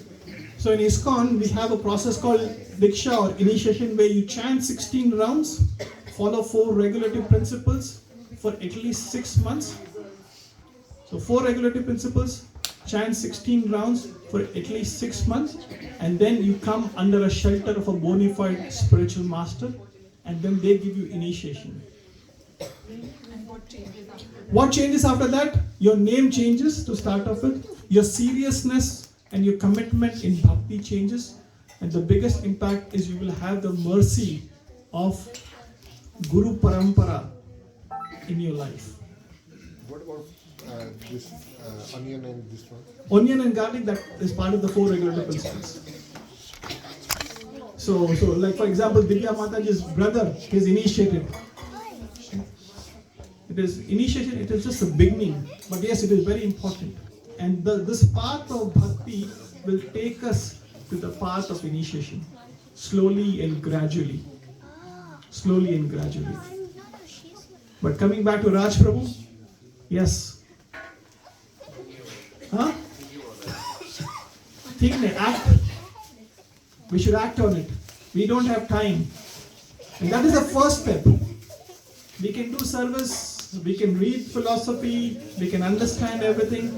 So in ISKCON, we have a process called Vriksha or initiation where you chant 16 rounds, follow 4 regulative principles for at least 6 months. So 4 regulative principles, chant 16 rounds for at least 6 months, and then you come under a shelter of a bona fide spiritual master, and then they give you initiation. And what changes after that? What changes after that? Your name changes to start off with. Your seriousness and your commitment in bhakti changes. And the biggest impact is you will have the mercy of Guru Parampara in your life. What about this onion and this one? Onion and garlic, that is part of the 4 regulative principles. So like for example, Divya Mataji's brother is initiated. It is initiation, it is just the beginning, but yes, it is very important. And this path of bhakti will take us to the path of initiation, slowly and gradually. Slowly and gradually. But coming back to Raj Prabhu, yes. Huh? Think they act. We should act on it. We don't have time. And that is the first step. We can do service, we can read philosophy, we can understand everything,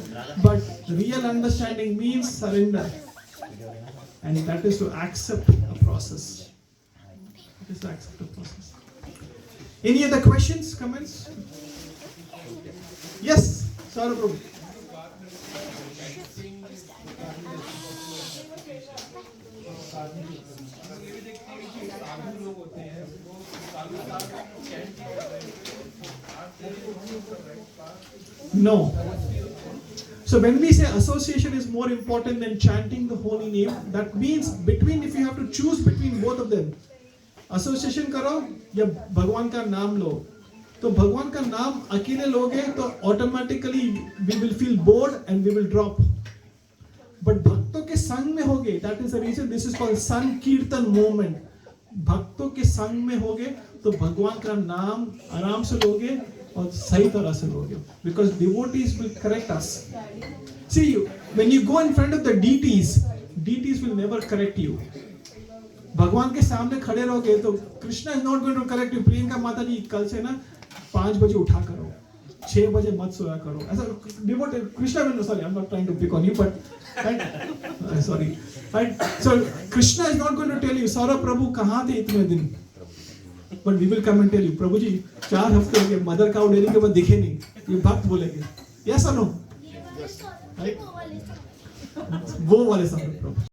but real understanding means surrender. And that is to accept a process. It is to accept a process. Any other questions, comments? Yes, Saurabh Prabhu. No. So when we say association is more important than chanting the holy name, that means between, if you have to choose between both of them, association करो या भगवान का नाम लो, तो भगवान का नाम अकेले लोगे तो automatically we will feel bored and we will drop. But भक्तों के संग में होगे, that is the reason this is called Sankirtan movement. भक्तों के संग में होगे तो भगवान का नाम आराम से लोगे और सही तरह से लोगे. Because devotees will correct us. See, when you go in front of the deities will never correct you. भगवान के सामने खड़े रहोगे तो Krishna is not going to correct you. Priyanka माता जी कल से ना 5 बजे उठा करो, 6 बजे मत सोया करो. ऐसा devotee Krishna will, sorry, I'm not trying to pick on you, but right? Sorry. Right? So Krishna is not going to tell you, Saurabh Prabhu कहाँ थे इतने दिन? But we will come and tell you, प्रभु जी 4 हफ्ते हो गए mother cow dairy के बाद दिखे नहीं. ये भक्त बोलेंगे. Yes or no? Right? वो वाले Saurabh Prabhu.